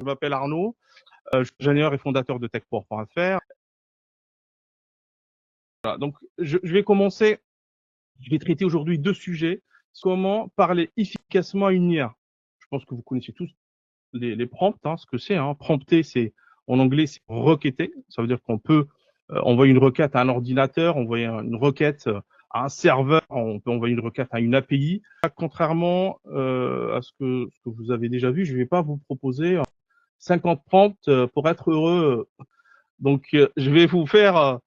Je m'appelle Arnaud, je suis ingénieur et fondateur de techport.fr. Voilà, donc, je vais commencer, je vais traiter aujourd'hui deux sujets. Comment parler efficacement à une IA. Je pense que vous connaissez tous les prompts, hein, ce que c'est. Hein. Prompter, c'est en anglais, c'est requêter. Ça veut dire qu'on peut envoyer une requête à un ordinateur, envoyer une requête à un serveur, on peut envoyer une requête à une API. Contrairement à ce que vous avez déjà vu, je ne vais pas vous proposer 50 prompts pour être heureux. Donc, je vais vous faire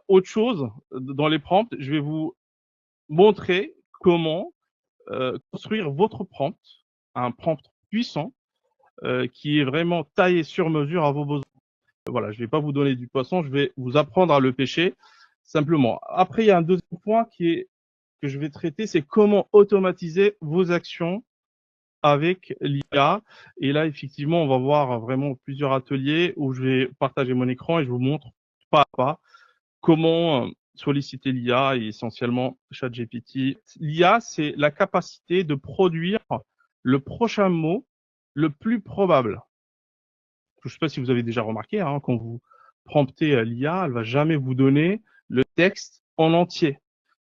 autre chose dans les prompts. Je vais vous montrer comment construire votre prompt, un prompt puissant qui est vraiment taillé sur mesure à vos besoins. Voilà, je ne vais pas vous donner du poisson, je vais vous apprendre à le pêcher simplement. Après, il y a un deuxième point que je vais traiter, c'est comment automatiser vos actions avec l'IA. Et là, effectivement, on va voir vraiment plusieurs ateliers où je vais partager mon écran et je vous montre pas à pas comment solliciter l'IA et essentiellement ChatGPT. L'IA, c'est la capacité de produire le prochain mot le plus probable. Je ne sais pas si vous avez déjà remarqué, hein, quand vous promptez l'IA, elle va jamais vous donner le texte en entier.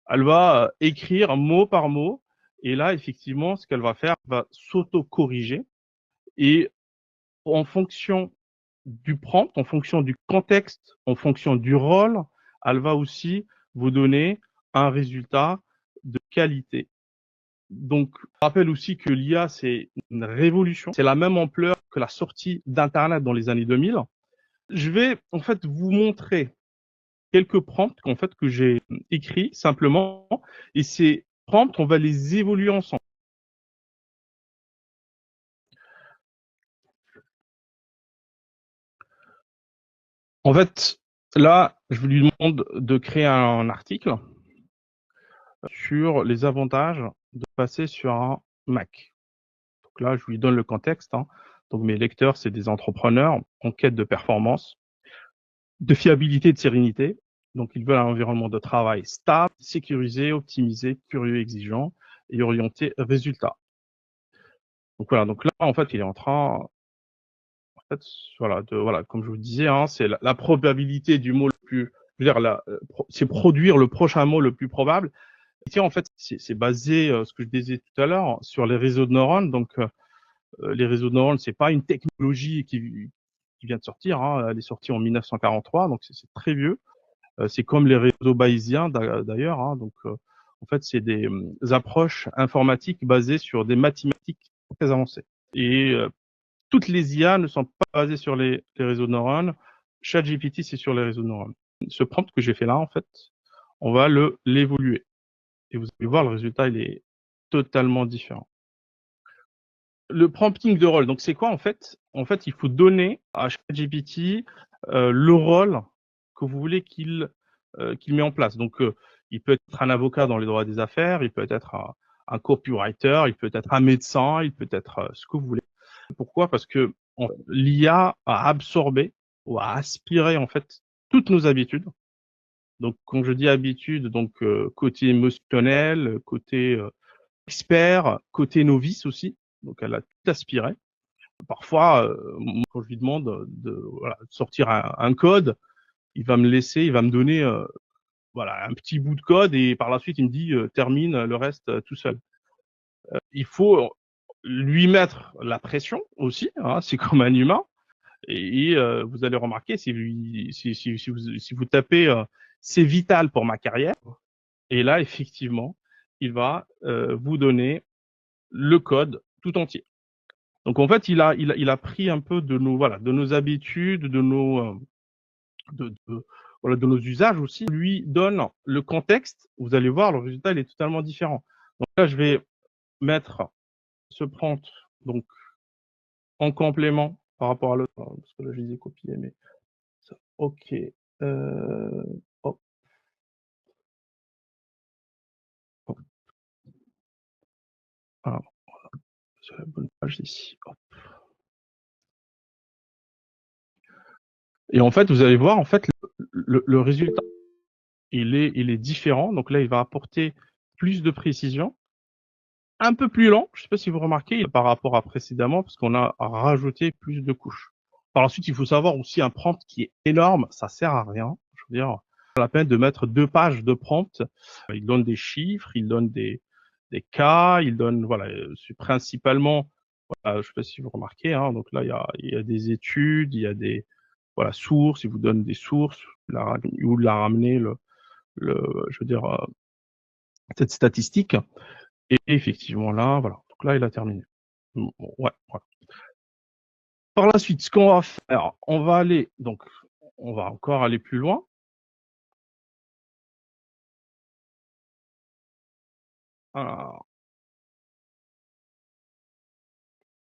Elle va écrire mot par mot. Et là, effectivement, ce qu'elle va faire, elle va s'auto-corriger. Et en fonction du prompt, en fonction du contexte, en fonction du rôle, elle va aussi vous donner un résultat de qualité. Donc, je rappelle aussi que l'IA, c'est une révolution. C'est la même ampleur que la sortie d'Internet dans les années 2000. Je vais, en fait, vous montrer quelques prompts, en fait, que j'ai écrits simplement. Et ces prompts, on va les évoluer ensemble. En fait, là, je lui demande de créer un article sur les avantages de passer sur un Mac. Donc là, je lui donne le contexte. Hein. Donc mes lecteurs, c'est des entrepreneurs en quête de performance, de fiabilité, de sérénité. Donc ils veulent un environnement de travail stable, sécurisé, optimisé, curieux, exigeant et orienté résultat. Donc voilà. Donc là, en fait, il est en train, en fait, voilà, comme je vous disais, hein, c'est la probabilité du mot le plus, je veux dire, c'est produire le prochain mot le plus probable. Et en fait, c'est basé, ce que je disais tout à l'heure, sur les réseaux de neurones. Donc, les réseaux de neurones, c'est pas une technologie qui vient de sortir. Hein. Elle est sortie en 1943, donc c'est très vieux. C'est comme les réseaux bayésiens d'ailleurs. Hein. Donc, en fait, c'est des approches informatiques basées sur des mathématiques très avancées. Et toutes les IA ne sont pas basées sur les réseaux de neurones. ChatGPT, c'est sur les réseaux de neurones. Ce prompt que j'ai fait là, en fait, on va l'évoluer. Et vous allez voir, le résultat, il est totalement différent. Le prompting de rôle, donc c'est quoi en fait? En fait, il faut donner à ChatGPT le rôle que vous voulez qu'il met en place. Donc, il peut être un avocat dans les droits des affaires, il peut être un copywriter, il peut être un médecin, il peut être ce que vous voulez. Pourquoi? Parce que l'IA a absorbé ou a aspiré en fait toutes nos habitudes. Donc, quand je dis habitude, donc côté émotionnel, côté expert, côté novice aussi. Donc, elle a tout aspiré. Parfois, quand je lui demande de sortir un code, il va me donner un petit bout de code et par la suite, il me dit termine le reste tout seul. Il faut lui mettre la pression aussi, hein, c'est comme un humain. Et vous allez remarquer, si vous tapez c'est vital pour ma carrière, et là, effectivement, il va vous donner le code tout entier. Donc en fait, il a pris un peu de nos habitudes, de nos usages aussi. Il lui donne le contexte. Vous allez voir, le résultat il est totalement différent. Donc là, je vais mettre ce prompt donc en complément par rapport à l'autre, parce que là je les ai copiés, mais ça, ok. Hop, hop. Alors, sur la bonne page ici. Hop. Et en fait, vous allez voir, en fait, le résultat, il est différent. Donc là, il va apporter plus de précision. un peu plus lent. Je sais pas si vous remarquez par rapport à précédemment, parce qu'on a rajouté plus de couches. Par la suite, il faut savoir aussi un prompt qui est énorme, ça sert à rien. Je veux dire, pas la peine de mettre 2 pages de prompt. Il donne des chiffres, il donne des cas, il donne, voilà, c'est principalement, voilà, je sais pas si vous remarquez, hein, donc là, il y a des études, il y a des, voilà, sources, il vous donne des sources, ou la ramener je veux dire, cette statistique. Et effectivement, là, voilà. Donc là, il a terminé. Bon, ouais, voilà. Par la suite, ce qu'on va faire, on va encore aller plus loin. Alors,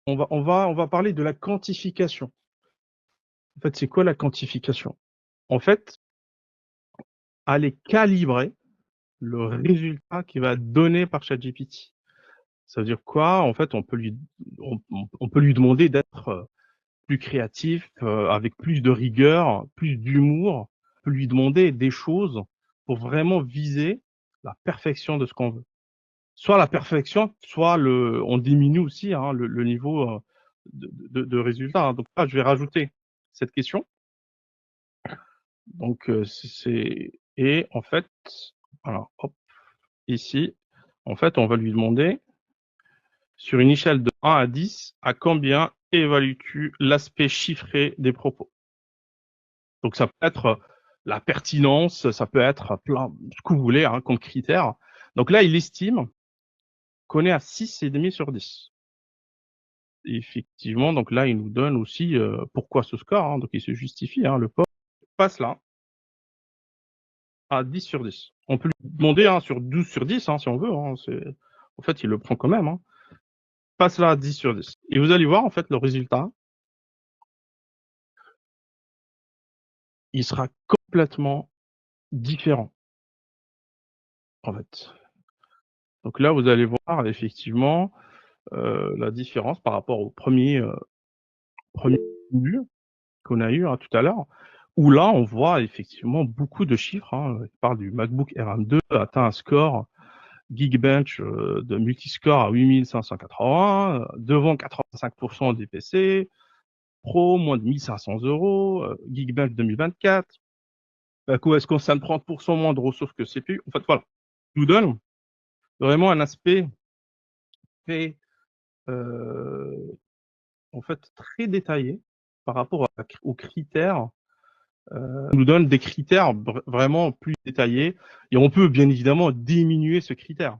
on va parler de la quantification. En fait, c'est quoi la quantification? En fait, aller calibrer le résultat qui va être donné par ChatGPT. Ça veut dire quoi? En fait, on peut lui demander d'être plus créatif, avec plus de rigueur, plus d'humour. On peut lui demander des choses pour vraiment viser la perfection de ce qu'on veut. Soit la perfection, soit on diminue aussi, hein, le niveau de résultat, hein. Donc là, je vais rajouter cette question. Donc et en fait, alors hop, ici, en fait, on va lui demander sur une échelle de 1 à 10, à combien évalues-tu l'aspect chiffré des propos? Donc ça peut être la pertinence, ça peut être plein ce que vous voulez, hein, comme critère. Donc là, il estime qu'on est à 6,5 sur 10. Et effectivement, donc là, il nous donne aussi pourquoi ce score, hein, donc il se justifie, hein, le pauvre passe là à 10 sur 10. On peut lui demander, hein, sur 12 sur 10, hein, si on veut, hein, en fait, il le prend quand même, hein. Passe là à 10 sur 10. Et vous allez voir, en fait, le résultat, il sera complètement différent, en fait. Donc là, vous allez voir effectivement la différence par rapport au premier vu qu'on a eu, hein, tout à l'heure, où là, on voit effectivement beaucoup de chiffres, hein. Il parle du MacBook RM2 atteint un score Geekbench de multiscore à 8580, devant 85% des PC, Pro, moins de 1500 euros, Geekbench 2024, OS concerne 30% moins de ressources que CPU. En fait, voilà, nous donne vraiment un aspect très, euh, en fait, très détaillé par rapport aux critères, nous donne des critères vraiment plus détaillés et on peut bien évidemment diminuer ce critère.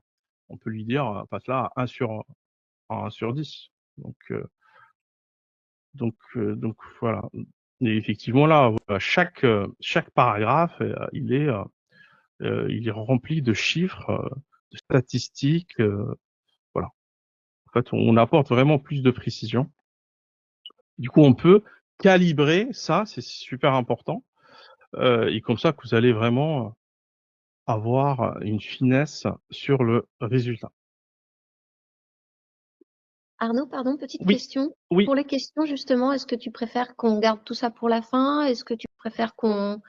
On peut lui dire, passe là à 1 sur 10. Donc voilà. Et effectivement là, voilà, chaque paragraphe, il est rempli de chiffres, de statistiques. Voilà. En fait, on apporte vraiment plus de précision. Du coup, on peut calibrer ça, c'est super important. Et comme ça, que vous allez vraiment avoir une finesse sur le résultat. Arnaud, pardon, petite Oui, question. oui. Pour les questions, justement, est-ce que tu préfères qu'on garde tout ça pour la fin? Est-ce que tu préfères qu'on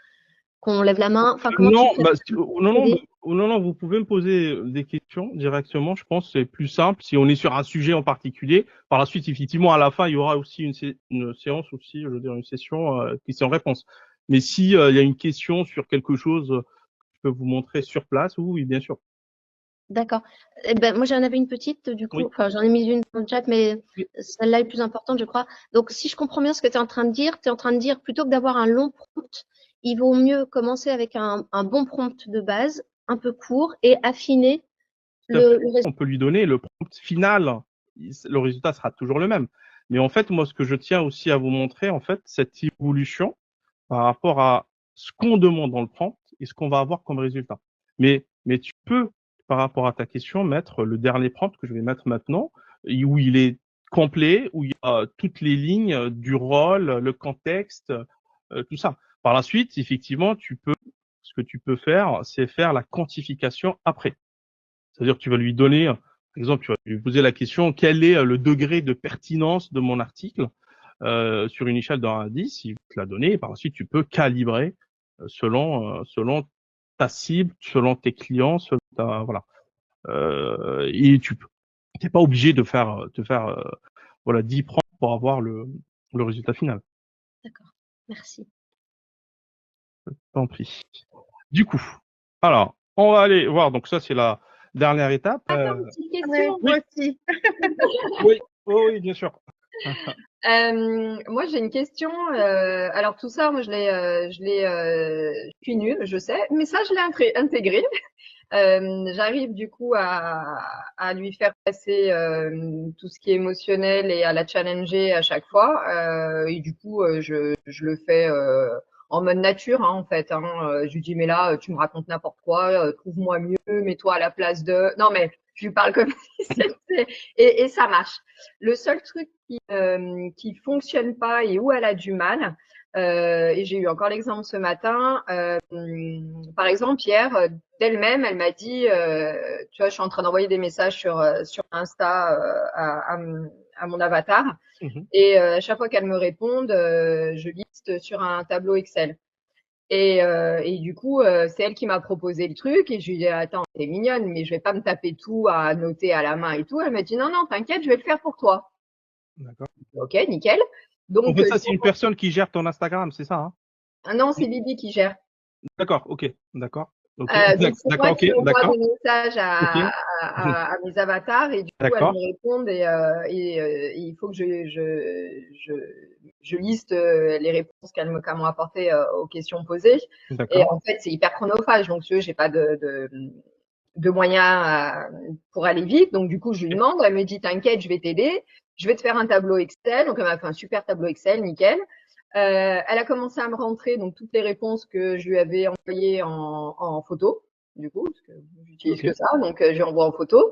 lève la main? Enfin, comment tu Non, préfères procéder? non, non, vous pouvez me poser des questions directement. Je pense que c'est plus simple si on est sur un sujet en particulier. Par la suite, effectivement, à la fin, il y aura aussi une séance aussi, je veux dire, une session questions-réponses. Mais si il y a une question sur quelque chose, je peux vous montrer sur place. Oui, bien sûr. D'accord. Eh ben, moi, j'en avais une petite, du coup. Oui. Enfin, j'en ai mis une dans le chat, mais Oui. celle-là est plus importante, je crois. Donc, si je comprends bien ce que tu es en train de dire, tu es en train de dire, plutôt que d'avoir un long prompt, il vaut mieux commencer avec un bon prompt de base, un peu court, et affiner Tout à fait. le résultat. On peut lui donner le prompt final. Le résultat sera toujours le même. Mais en fait, moi, ce que je tiens aussi à vous montrer, en fait, cette évolution par rapport à ce qu'on demande dans le prompt et ce qu'on va avoir comme résultat. Mais tu peux, par rapport à ta question, mettre le dernier prompt que je vais mettre maintenant, où il est complet, où il y a toutes les lignes du rôle, le contexte, tout ça. Par la suite, effectivement, ce que tu peux faire, c'est faire la quantification après. C'est-à-dire que tu vas lui donner, par exemple, tu vas lui poser la question, quel est le degré de pertinence de mon article sur une échelle de 1 à 10, il te l'a donné, et par la suite, tu peux calibrer selon ta cible, selon tes clients, selon ta, voilà. Et T'es pas obligé de faire, voilà, 10 prompts pour avoir le résultat final. D'accord. Merci. Tant pis. Du coup, alors, on va aller voir. Donc ça, c'est la dernière étape. Attends, une petite Ouais, question. moi aussi. Oui, oui, bien sûr. Moi, j'ai une question. Alors tout ça, moi, je suis nulle, je sais, mais ça, je l'ai intégré. J'arrive du coup à lui faire passer tout ce qui est émotionnel et à la challenger à chaque fois. Et du coup, je le fais en mode nature, hein, en fait. Hein. Je lui dis, mais là, tu me racontes n'importe quoi, trouve-moi mieux, mets-toi à la place de. Non, mais je lui parle comme si c'était. Et ça marche. Le seul truc qui fonctionne pas et où elle a du mal, et j'ai eu encore l'exemple ce matin. Par exemple, hier, d'elle-même, elle m'a dit, tu vois, je suis en train d'envoyer des messages sur Insta à mon avatar, Mhm. et à chaque fois qu'elle me réponde, je liste sur un tableau Excel. Et du coup, c'est elle qui m'a proposé le truc, et je lui ai dit, attends, t'es mignonne, mais je vais pas me taper tout à noter à la main et tout. Elle m'a dit, non, non, t'inquiète, je vais le faire pour toi. D'accord. Ok, nickel. En Donc, fait, ça, c'est une personne qui gère ton Instagram, c'est ça, hein? non, c'est Bibi qui gère. D'accord, ok, d'accord, ok, Donc c'est d'accord, moi ok, qui envoie d'accord, des messages ok, à mes avatars, et du coup elles d'accord, me répondent, et il faut que je liste les réponses qu'elles m'ont apportées aux questions posées. Et d'accord, en fait c'est hyper chronophage, donc tu vois, j'ai pas de moyens pour aller vite. Donc du coup je lui ok, demande, elle me dit t'inquiète, je vais t'aider, je vais te faire un tableau Excel. Donc elle m'a fait un super tableau Excel, nickel. Elle a commencé à me rentrer donc toutes les réponses que je lui avais envoyées en photo, du coup, parce que j'utilise ok, que ça, donc je lui envoie en photo.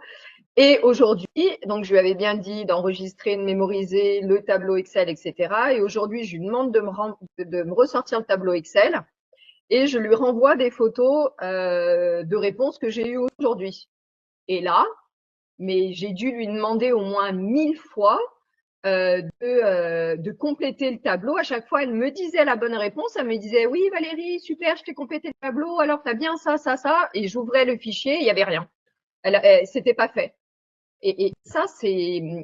Et aujourd'hui, donc je lui avais bien dit d'enregistrer, de mémoriser le tableau Excel, etc. Et aujourd'hui, je lui demande de me ressortir le tableau Excel, et je lui renvoie des photos de réponses que j'ai eues aujourd'hui. Et là, mais j'ai dû lui demander au moins 1000 fois de compléter le tableau. À chaque fois, elle me disait la bonne réponse. Elle me disait, oui, Valérie, super, je t'ai complété le tableau. Alors, t'as bien ça, ça, ça. Et j'ouvrais le fichier, il y avait rien. C'était pas fait. Et ça,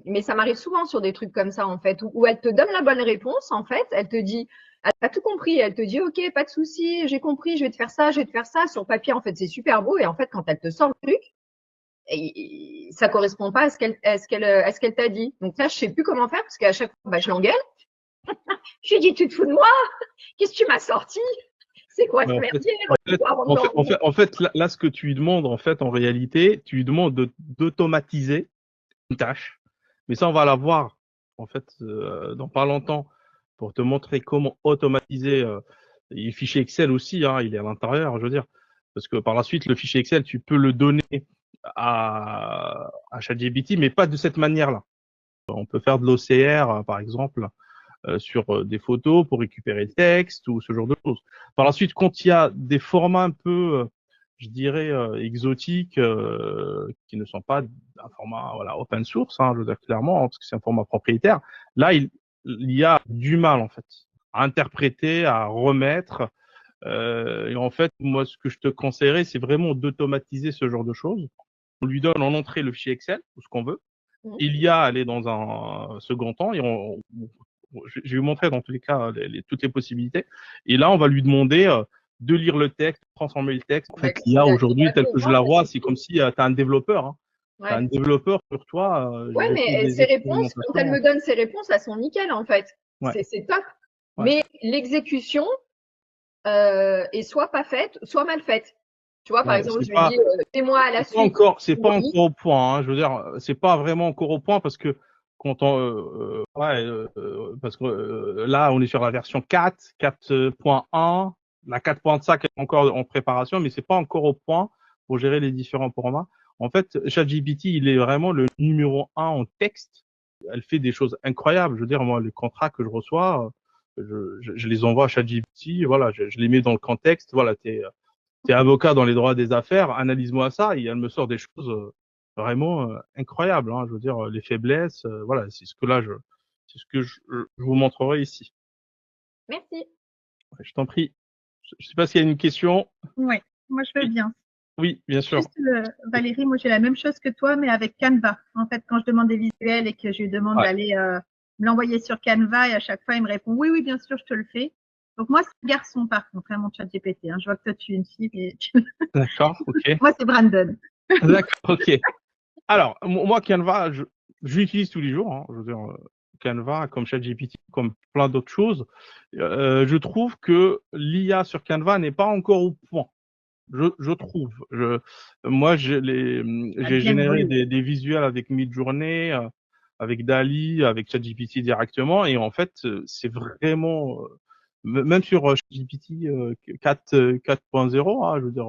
mais ça m'arrive souvent sur des trucs comme ça, en fait, où elle te donne la bonne réponse, en fait. Elle te dit, elle a tout compris. Elle te dit, OK, pas de souci, j'ai compris, je vais te faire ça, je vais te faire ça. Sur papier, en fait, c'est super beau. Et en fait, quand elle te sort le truc, et ça correspond pas à ce qu'elle t'a dit. Donc là, je sais plus comment faire, parce qu'à chaque fois, bah, je l'engueule. Je lui dis, tu te fous de moi? Qu'est-ce que tu m'as sorti? C'est quoi ce mais merdier? en fait, là, ce que tu lui demandes, en fait, en réalité, tu lui demandes d'automatiser une tâche, mais ça, on va la voir, en fait, dans pas longtemps, pour te montrer comment automatiser, le fichier Excel aussi, hein, il est à l'intérieur, je veux dire, parce que par la suite, le fichier Excel, tu peux le donner à ChatGPT, mais pas de cette manière-là. On peut faire de l'OCR, par exemple, sur des photos pour récupérer le texte ou ce genre de choses. Par la suite, quand il y a des formats un peu, je dirais, exotiques, qui ne sont pas un format voilà, open source, hein, je veux dire clairement, hein, parce que c'est un format propriétaire, là, il y a du mal, en fait, à interpréter, à remettre. Et en fait, moi, ce que je te conseillerais, c'est vraiment d'automatiser ce genre de choses. On lui donne en entrée le fichier Excel, ou ce qu'on veut. Il y a aller dans un second temps et je vais vous montrer dans tous les cas toutes les possibilités. Et là, on va lui demander de lire le texte, transformer le texte. En Bah, fait, l'IA aujourd'hui, tel que je moi, la vois, c'est comme si tu as un développeur. Hein. Tu as un ouais. développeur sur toi. Ouais, J'ai fait mais des ses réponses, quand elle expérimentations. me donne ses réponses, elles sont nickel, en fait. Ouais, C'est top. ouais. Mais l'exécution est soit pas faite, soit mal faite. Tu vois, par Ouais, exemple, je lui dis, fais-moi à la suite. c'est pas encore au point. Hein. Je veux dire, c'est pas vraiment encore au point parce que quand on, ouais, parce que là, on est sur la version 4, 4.1, la 4.5 est encore en préparation, mais c'est pas encore au point pour gérer les différents formats. En fait, ChatGPT, il est vraiment le numéro 1 en texte. Elle fait des choses incroyables. Je veux dire, moi, les contrats que je reçois, je les envoie à ChatGPT. Voilà, je les mets dans le contexte. Voilà, t'es avocat dans les droits des affaires, analyse-moi ça, et elle me sort des choses vraiment incroyables. Hein, je veux dire, les faiblesses, voilà, c'est ce que je vous montrerai ici. Merci. Je t'en prie. Je sais pas s'il y a une question. Ouais, moi je veux Oui. bien. Oui, bien sûr. Juste, Valérie, moi j'ai la même chose que toi, mais avec Canva. En fait, quand je demande des visuels et que je lui demande Ouais. d'aller me l'envoyer sur Canva, et à chaque fois il me répond oui, oui, bien sûr, je te le fais. Donc moi, c'est un garçon par contre, hein, mon chat GPT. Hein. Je vois que toi tu es une fille, mais D'accord, ok. moi c'est Brandon. D'accord, ok. Alors, moi, Canva, je l'utilise tous les jours. Hein. Je veux dire, Canva, comme ChatGPT, comme plein d'autres choses. Je trouve que l'IA sur Canva n'est pas encore au point. Je trouve. Moi, Ça a j'ai bien généré évolué. des visuels avec Midjourney, avec Dali, avec ChatGPT directement, et en fait, c'est vraiment, même sur ChatGPT 4, 4.0, hein, je veux dire,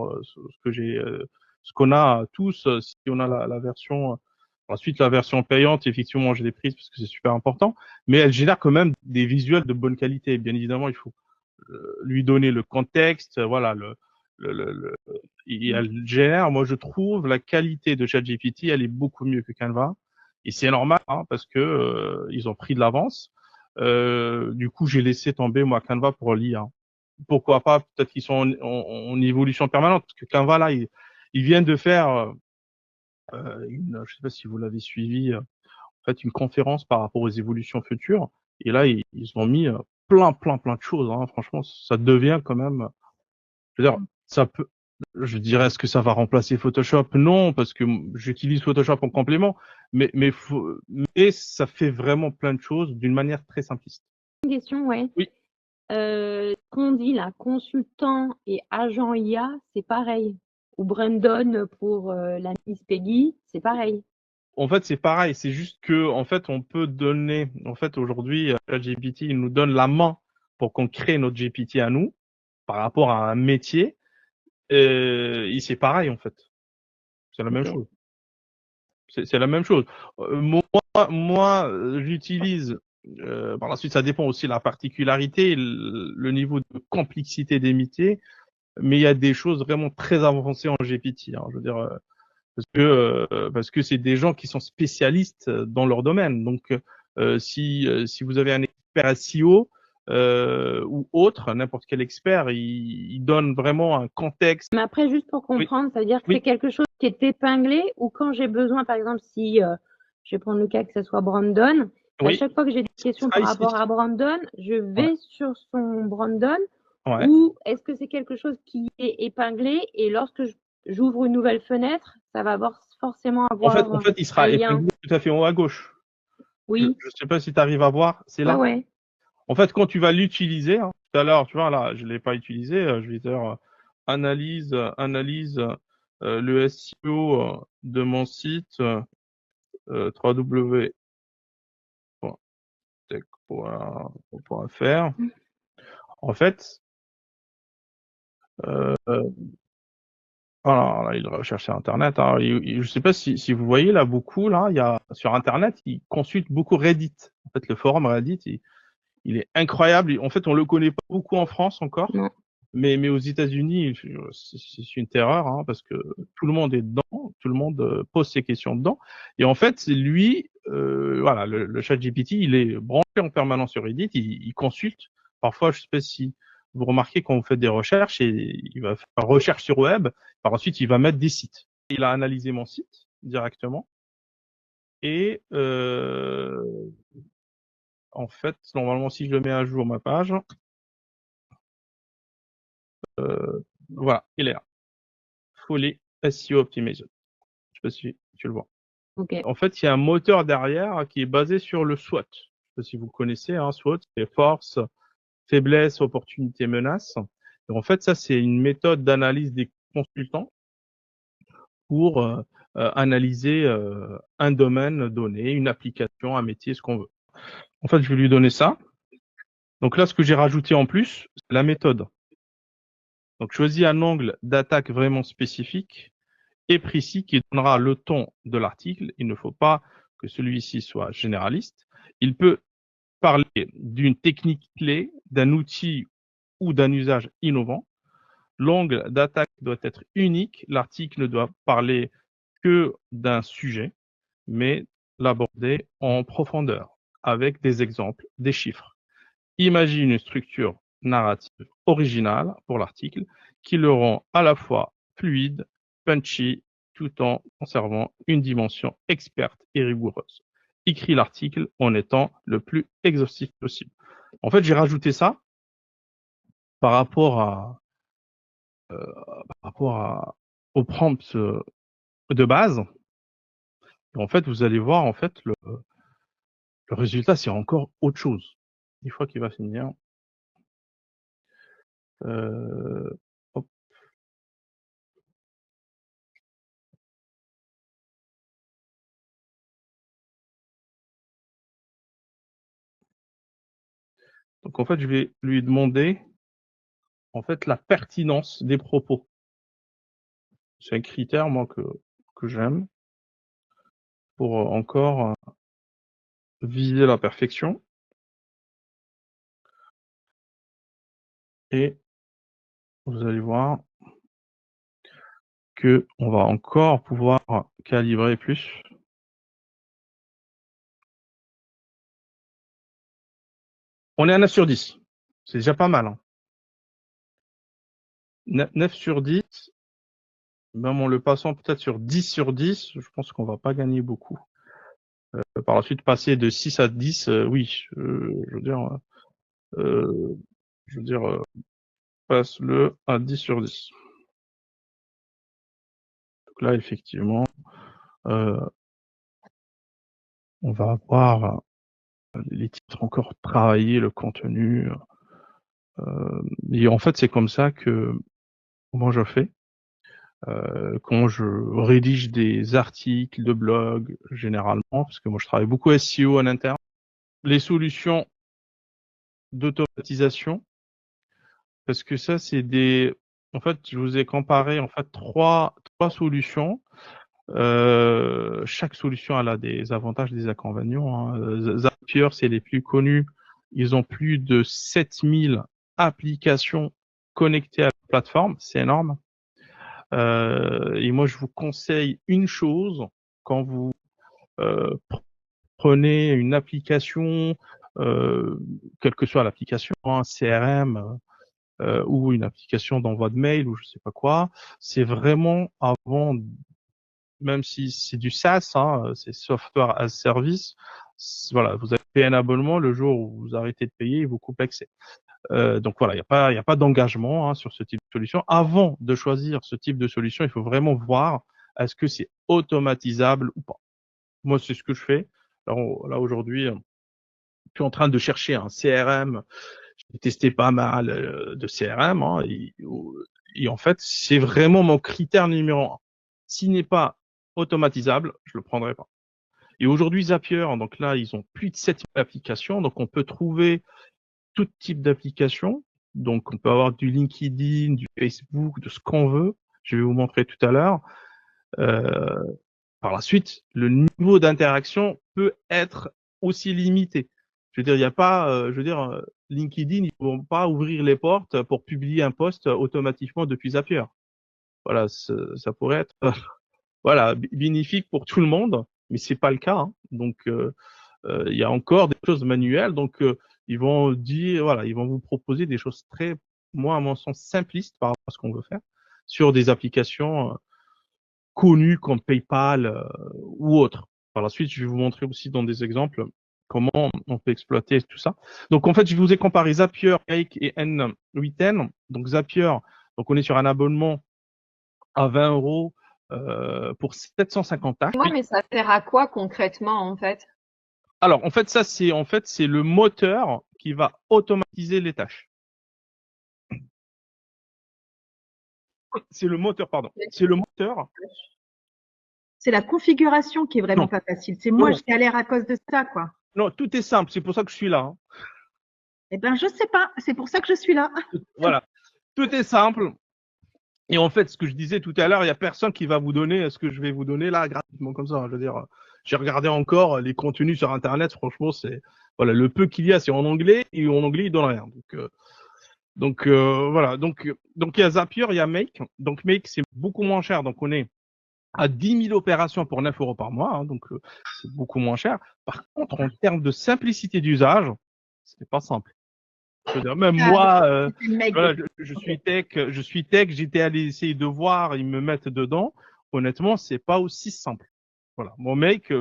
ce qu'on a tous, si on a la version, ensuite la version payante, effectivement, je l'ai prise parce que c'est super important, mais elle génère quand même des visuels de bonne qualité. Bien évidemment, il faut lui donner le contexte, voilà, le, elle génère, moi je trouve la qualité de ChatGPT, elle est beaucoup mieux que Canva. Et c'est normal, hein, parce que ils ont pris de l'avance. Du coup, j'ai laissé tomber moi Canva pour l'IA. Pourquoi pas? Peut-être qu'ils sont en évolution permanente, parce que Canva là, ils viennent de faire je sais pas si vous l'avez suivi, en fait, une conférence par rapport aux évolutions futures. Et là, ils ont mis plein de choses. Hein. Franchement, ça devient quand même. Je veux dire, ça peut. Je dirais, est-ce que ça va remplacer Photoshop? Non, parce que j'utilise Photoshop en complément, mais ça fait vraiment plein de choses d'une manière très simpliste. Une question, ouais. Oui. Qu'on dit là, consultant et agent IA, c'est pareil. Ou Brandon pour la Miss Peggy, c'est pareil. En fait, c'est pareil. C'est juste que, en fait, on peut donner. En fait, aujourd'hui, ChatGPT, il nous donne la main pour qu'on crée notre GPT à nous par rapport à un métier. Et c'est pareil, en fait. C'est la même Ok. chose. C'est la même chose. Moi, j'utilise. Par la suite, ça dépend aussi de la particularité, le niveau de complexité des métiers. Mais il y a des choses vraiment très avancées en GPT. Hein, je veux dire, parce que c'est des gens qui sont spécialistes dans leur domaine. Donc, si vous avez un expert SEO ou autre, n'importe quel expert, il donne vraiment un contexte. Mais après, juste pour Oui, comprendre, ça veut dire que c'est oui, quelque chose qui est épinglé ou quand j'ai besoin, par exemple, si je vais prendre le cas que ce soit Brandon, à oui. chaque fois que j'ai des questions Ça par ici. rapport à Brandon, je Ouais, vais sur son Brandon ouais. ou est-ce que c'est quelque chose qui est épinglé et lorsque j'ouvre une nouvelle fenêtre, ça va forcément avoir En fait, il un sera lien? épinglé tout à fait en haut à gauche. Je Oui, ne sais pas si tu arrives à voir, c'est ouais, là. ouais. En fait, quand tu vas l'utiliser, hein, tout à l'heure, tu vois, là, je l'ai pas utilisé, je vais dire analyse le SEO de mon site www.tech.fr. En fait, euh, voilà, il recherche sur Internet. Hein, je sais pas si vous voyez là beaucoup là, il y a sur Internet, il consulte beaucoup Reddit. En fait, le forum Reddit, il est incroyable. En fait, on le connaît pas beaucoup en France encore. Non. Mais aux États-Unis, c'est une terreur, hein, parce que tout le monde est dedans, tout le monde pose ses questions dedans. Et en fait, lui, voilà, le ChatGPT, il est branché en permanence sur Reddit, il consulte. Parfois, je sais pas si vous remarquez quand vous faites des recherches, et il va faire une recherche sur web, par ensuite, il va mettre des sites. Il a analysé mon site directement. Et en fait, normalement, si je le mets à jour ma page, voilà, il est là. Fully SEO Optimized. Je sais pas si tu le vois. Ok. En fait, il y a un moteur derrière qui est basé sur le SWOT. Je sais pas si vous connaissez, hein, SWOT, c'est force, faiblesse, opportunité, menace. Et en fait, ça, c'est une méthode d'analyse des consultants pour analyser un domaine donné, une application, un métier, ce qu'on veut. En fait, je vais lui donner ça. Donc là, ce que j'ai rajouté en plus, c'est la méthode. Donc, choisis un angle d'attaque vraiment spécifique et précis qui donnera le ton de l'article. Il ne faut pas que celui-ci soit généraliste. Il peut parler d'une technique clé, d'un outil ou d'un usage innovant. L'angle d'attaque doit être unique. L'article ne doit parler que d'un sujet, mais l'aborder en profondeur, avec des exemples, des chiffres. Imagine une structure narrative originale pour l'article qui le rend à la fois fluide, punchy, tout en conservant une dimension experte et rigoureuse. Écrit l'article en étant le plus exhaustif possible. En fait, j'ai rajouté ça par rapport au prompt de base. Et en fait, vous allez voir, en fait, le résultat, c'est encore autre chose. Une fois qu'il va finir. Hop. Donc, en fait, je vais lui demander, en fait, la pertinence des propos. C'est un critère, moi, que j'aime pour encore viser la perfection. Et vous allez voir que on va encore pouvoir calibrer plus. On est à 9 sur 10. C'est déjà pas mal. Hein. 9 sur 10, même en le passant peut-être sur 10 sur 10, je pense qu'on va pas gagner beaucoup. Par la suite, passer de 6 à 10, oui, je veux dire, passe-le à 10 sur 10. Donc là, effectivement, on va avoir les titres encore travailler, le contenu. Et en fait, c'est comme ça que moi je fais. Quand je rédige des articles de blog, généralement, parce que moi je travaille beaucoup SEO en interne, les solutions d'automatisation, parce que ça, c'est en fait, je vous ai comparé, en fait, trois solutions. Chaque solution, elle a des avantages, des inconvénients. Hein. Zapier, c'est les plus connus. Ils ont plus de 7000 applications connectées à la plateforme. C'est énorme. Et moi, je vous conseille une chose quand vous prenez une application, quelle que soit l'application, un CRM ou une application d'envoi de mail ou je sais pas quoi, c'est vraiment avant, même si c'est du SaaS, hein, c'est Software as a Service, voilà, vous avez payé un abonnement, le jour où vous arrêtez de payer, il vous coupe l'accès. Donc voilà, il n'y a pas d'engagement hein, sur ce type de solution. Avant de choisir ce type de solution, il faut vraiment voir est-ce que c'est automatisable ou pas. Moi, c'est ce que je fais. Alors, là aujourd'hui, je suis en train de chercher un CRM. J'ai testé pas mal de CRM hein, et en fait, c'est vraiment mon critère numéro un. S'il n'est pas automatisable, je le prendrai pas. Et aujourd'hui, Zapier, donc là, ils ont plus de 7000 applications, donc on peut trouver tout type d'applications. Donc, on peut avoir du LinkedIn, du Facebook, de ce qu'on veut. Je vais vous montrer tout à l'heure. Par la suite, le niveau d'interaction peut être aussi limité. Je veux dire, il n'y a pas, LinkedIn, ils vont pas ouvrir les portes pour publier un post automatiquement depuis Zapier. Voilà, ça pourrait être, voilà, bénéfique pour tout le monde, mais c'est pas le cas. Hein. Donc, il y a encore des choses manuelles. Donc, ils vont dire, voilà, ils vont vous proposer des choses très, moi, à mon sens, simplistes par rapport à ce qu'on veut faire sur des applications connues comme PayPal ou autres. Par la suite, je vais vous montrer aussi dans des exemples comment on peut exploiter tout ça. Donc, en fait, je vous ai comparé Zapier, Make et N8N. Donc, Zapier, donc on est sur un abonnement à 20 € pour 750 tâches. Ouais, mais ça sert à quoi concrètement en fait? Alors, en fait, ça, c'est le moteur qui va automatiser les tâches. C'est le moteur, pardon. C'est le moteur. C'est la configuration qui est vraiment Non. pas facile. C'est moi, Non. je galère à cause de ça, quoi. Non, tout est simple. C'est pour ça que je suis là. Hein. Eh ben, je sais pas. C'est pour ça que je suis là. Voilà. Tout est simple. Et en fait, ce que je disais tout à l'heure, il y a personne qui va vous donner ce que je vais vous donner là gratuitement comme ça. Je veux dire, j'ai regardé encore les contenus sur Internet. Franchement, c'est voilà, le peu qu'il y a, c'est en anglais et en anglais, ils donnent rien. Donc voilà. Donc il y a Zapier, il y a Make. Donc Make, c'est beaucoup moins cher. Donc on est à 10 000 opérations pour 9 € par mois. Hein, donc c'est beaucoup moins cher. Par contre, en termes de simplicité d'usage, c'est pas simple. Je veux dire, même Ah, moi, c'est le mec. voilà, je suis tech, j'étais allé essayer de voir, ils me mettent dedans. Honnêtement, c'est pas aussi simple. Voilà, mon mec,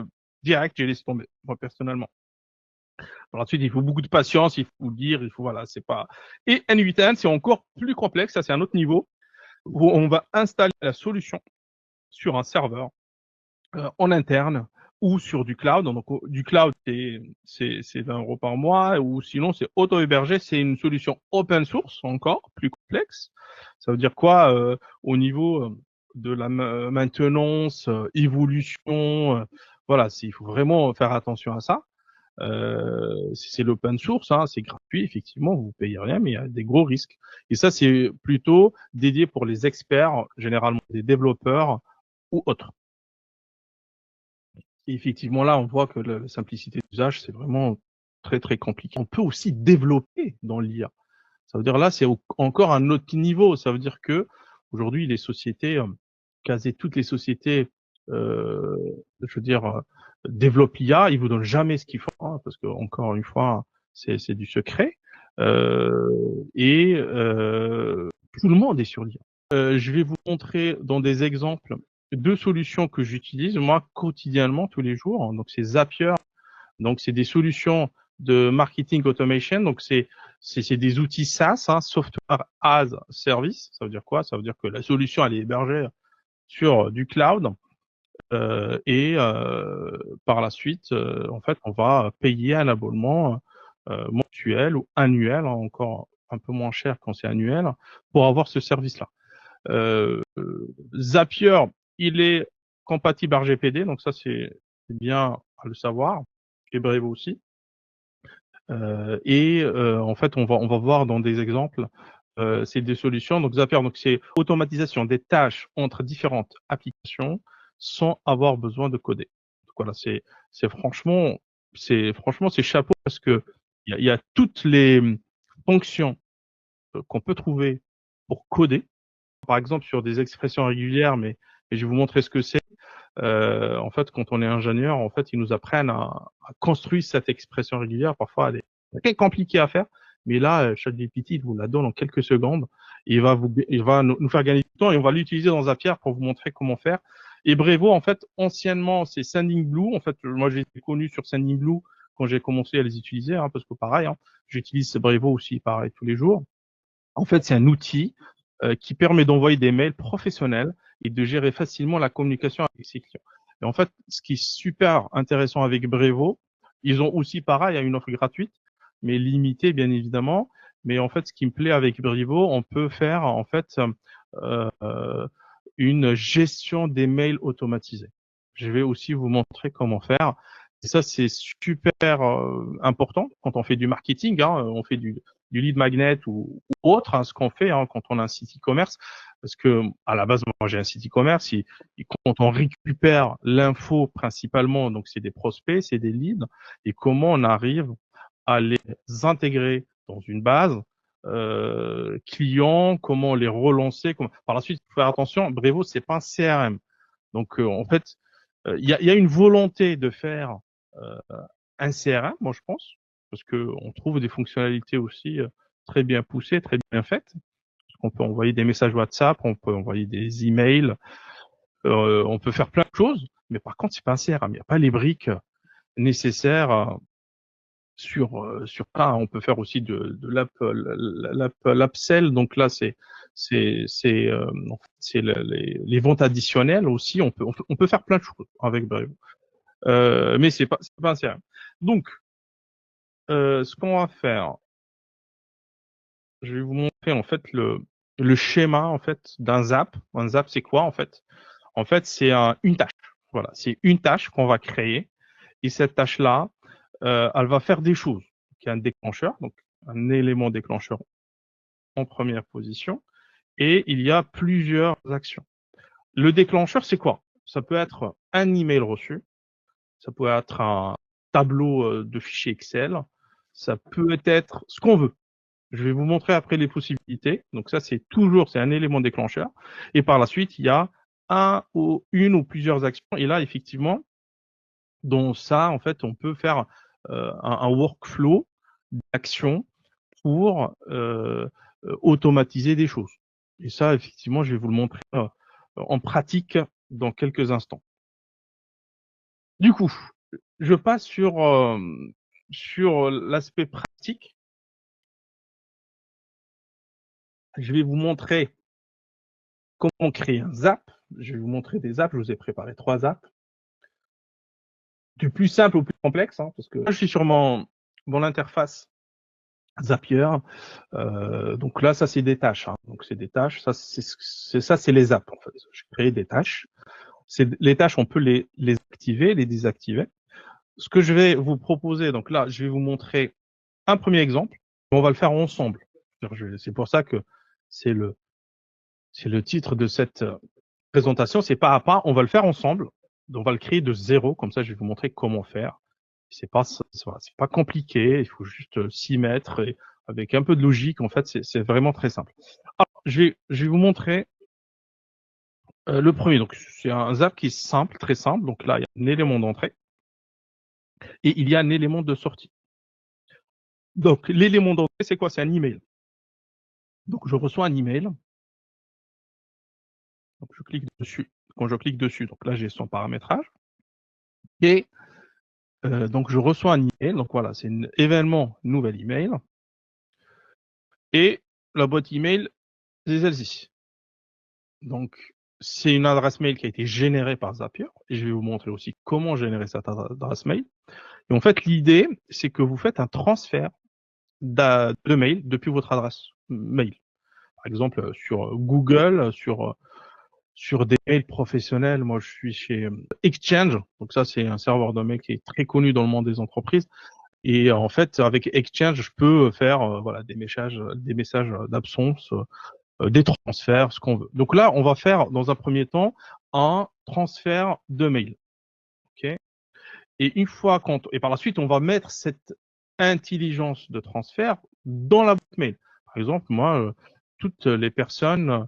direct, j'ai laissé tomber, moi personnellement. Par la suite, il faut beaucoup de patience, il faut dire, il faut voilà, c'est pas. Et N8N, c'est encore plus complexe, ça c'est un autre niveau où on va installer la solution sur un serveur en interne ou sur du cloud. Donc, du cloud, c'est 20 euros par mois, ou sinon, c'est auto-hébergé. C'est une solution open source, encore plus complexe. Ça veut dire quoi au niveau de la maintenance, évolution voilà, il faut vraiment faire attention à ça. C'est l'open source, hein, c'est gratuit, effectivement, vous payez rien, mais il y a des gros risques. Et ça, c'est plutôt dédié pour les experts, généralement des développeurs ou autres. Et effectivement, là, on voit que la simplicité d'usage, c'est vraiment très, très compliqué. On peut aussi développer dans l'IA. Ça veut dire là, c'est encore un autre niveau. Ça veut dire que aujourd'hui, les sociétés, quasi toutes les sociétés, je veux dire, développent l'IA. Ils vous donnent jamais ce qu'il faut, hein, parce que encore une fois, c'est du secret. Et tout le monde est sur l'IA. Je vais vous montrer dans des exemples deux solutions que j'utilise moi quotidiennement tous les jours. Donc c'est Zapier. Donc c'est des solutions de marketing automation. Donc c'est des outils SaaS, hein, Software as Service. Ça veut dire quoi? Ça veut dire que la solution elle est hébergée sur du cloud et par la suite, en fait, on va payer un abonnement mensuel ou annuel, hein, encore un peu moins cher quand c'est annuel, pour avoir ce service-là. Zapier, il est compatible RGPD, donc ça c'est bien à le savoir, et Brevo aussi. En fait, on va voir dans des exemples, c'est des solutions. Donc Zapier, donc c'est automatisation des tâches entre différentes applications sans avoir besoin de coder. Donc voilà, franchement c'est chapeau parce que il y a toutes les fonctions qu'on peut trouver pour coder. Par exemple, sur des expressions régulières, mais je vais vous montrer ce que c'est. En fait, quand on est ingénieur, en fait, ils nous apprennent à construire cette expression régulière. Parfois, elle est très compliquée à faire, mais là, ChatGPT, il vous la donne en quelques secondes. Et il va nous faire gagner du temps et on va l'utiliser dans Zapier pour vous montrer comment faire. Et Brevo, en fait, anciennement, c'est Sendinblue. En fait, moi, j'ai été connu sur Sendinblue quand j'ai commencé à les utiliser, hein, parce que pareil, hein, j'utilise Brevo aussi, pareil, tous les jours. En fait, c'est un outil qui permet d'envoyer des mails professionnels et de gérer facilement la communication avec ses clients. Et en fait, ce qui est super intéressant avec Brevo, ils ont aussi pareil, une offre gratuite, mais limitée bien évidemment. Mais en fait, ce qui me plaît avec Brevo, on peut faire en fait une gestion des mails automatisés. Je vais aussi vous montrer comment faire. Et ça, c'est super important quand on fait du marketing, hein, on fait du lead magnet ou autre, hein, ce qu'on fait hein, quand on a un site e-commerce. Parce que à la base, moi j'ai un site e-commerce, et quand on récupère l'info principalement, donc c'est des prospects, c'est des leads, et comment on arrive à les intégrer dans une base clients, comment les relancer. Par la suite, il faut faire attention, Brevo, c'est pas un CRM. Donc en fait, il y a une volonté de faire un CRM, moi je pense, parce que on trouve des fonctionnalités aussi très bien poussées, très bien faites. On peut envoyer des messages WhatsApp, on peut envoyer des emails, on peut faire plein de choses, mais par contre c'est pas un CRM, il n'y a pas les briques nécessaires sur ça. On peut faire aussi de l'upsell, donc là c'est les ventes additionnelles aussi. On peut faire plein de choses avec Brevo. Mais c'est pas un CRM. Donc ce qu'on va faire, je vais vous montrer en fait le schéma en fait d'un zap. Un zap, c'est quoi en fait? En fait, c'est une tâche. Voilà, c'est une tâche qu'on va créer et cette tâche-là, elle va faire des choses. Il y a un déclencheur, donc un élément déclencheur en première position et il y a plusieurs actions. Le déclencheur, c'est quoi? Ça peut être un email reçu, ça peut être un tableau de fichiers Excel, ça peut être ce qu'on veut. Je vais vous montrer après les possibilités. Donc ça, c'est un élément déclencheur. Et par la suite, il y a une ou plusieurs actions. Et là, effectivement, dans ça, en fait, on peut faire un workflow d'actions pour automatiser des choses. Et ça, effectivement, je vais vous le montrer en pratique dans quelques instants. Du coup, je passe sur l'aspect pratique. Je vais vous montrer comment créer un zap. Je vais vous montrer des apps. Je vous ai préparé 3 apps. Du plus simple au plus complexe, hein, parce que je suis sur mon interface Zapier. Donc là, ça c'est des tâches. Hein. Donc c'est des tâches. Ça c'est les apps en fait. Je crée des tâches. Les tâches, on peut les activer, les désactiver. Ce que je vais vous proposer, donc là, je vais vous montrer un premier exemple. On va le faire ensemble. C'est pour ça que c'est le titre de cette présentation. C'est pas à pas. On va le faire ensemble. On va le créer de zéro. Comme ça, je vais vous montrer comment faire. C'est pas compliqué. Il faut juste s'y mettre et avec un peu de logique. En fait, c'est vraiment très simple. Alors, je vais vous montrer le premier. Donc, c'est un zap qui est simple, très simple. Donc là, il y a un élément d'entrée et il y a un élément de sortie. Donc, l'élément d'entrée, c'est quoi? C'est un email. Donc, je reçois un email. Donc, je clique dessus. Quand je clique dessus, donc là, j'ai son paramétrage. Et donc, je reçois un email. Donc, voilà, c'est un événement, nouvel email. Et la boîte email, c'est celle-ci. Donc, c'est une adresse mail qui a été générée par Zapier. Et je vais vous montrer aussi comment générer cette adresse mail. Et en fait, l'idée, c'est que vous faites un transfert de mail depuis votre adresse mail. Par exemple, sur Google, sur des mails professionnels. Moi, je suis chez Exchange. Donc ça, c'est un serveur de mail qui est très connu dans le monde des entreprises. Et en fait, avec Exchange, je peux faire voilà des messages d'absence, des transferts, ce qu'on veut. Donc là, on va faire dans un premier temps un transfert de mail. Ok. Et une fois et par la suite, on va mettre cette intelligence de transfert dans la boîte mail. Par exemple, moi, toutes les personnes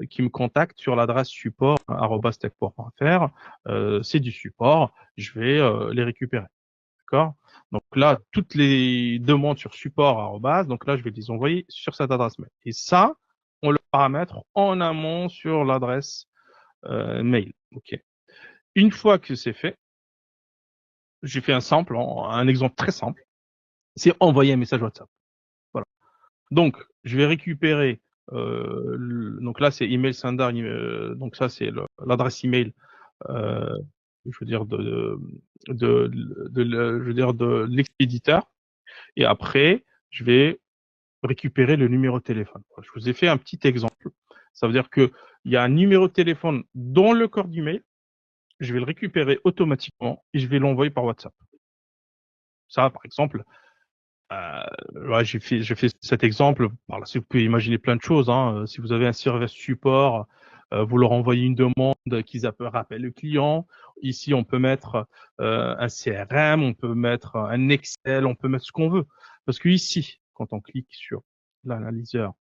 qui me contactent sur l'adresse support@techport.fr, c'est du support, je vais les récupérer. D'accord? Donc là, toutes les demandes sur support, donc là, je vais les envoyer sur cette adresse mail. Et ça, on le paramètre en amont sur l'adresse mail. Ok. Une fois que c'est fait, j'ai fait un exemple très simple, c'est envoyer un message WhatsApp. Voilà. Donc, je vais récupérer, donc là, c'est email sender, donc ça, c'est l'adresse email, je veux dire, de l'expéditeur. Et après, je vais récupérer le numéro de téléphone. Je vous ai fait un petit exemple. Ça veut dire que il y a un numéro de téléphone dans le corps d'email. Je vais le récupérer automatiquement et je vais l'envoyer par WhatsApp. Ça, par exemple, ouais, j'ai fait cet exemple. Par là, vous pouvez imaginer plein de choses. Hein. Si vous avez un service support, vous leur envoyez une demande qu'ils rappellent le client. Ici, on peut mettre un CRM, on peut mettre un Excel, on peut mettre ce qu'on veut. Parce que ici, quand on clique sur l'analyseur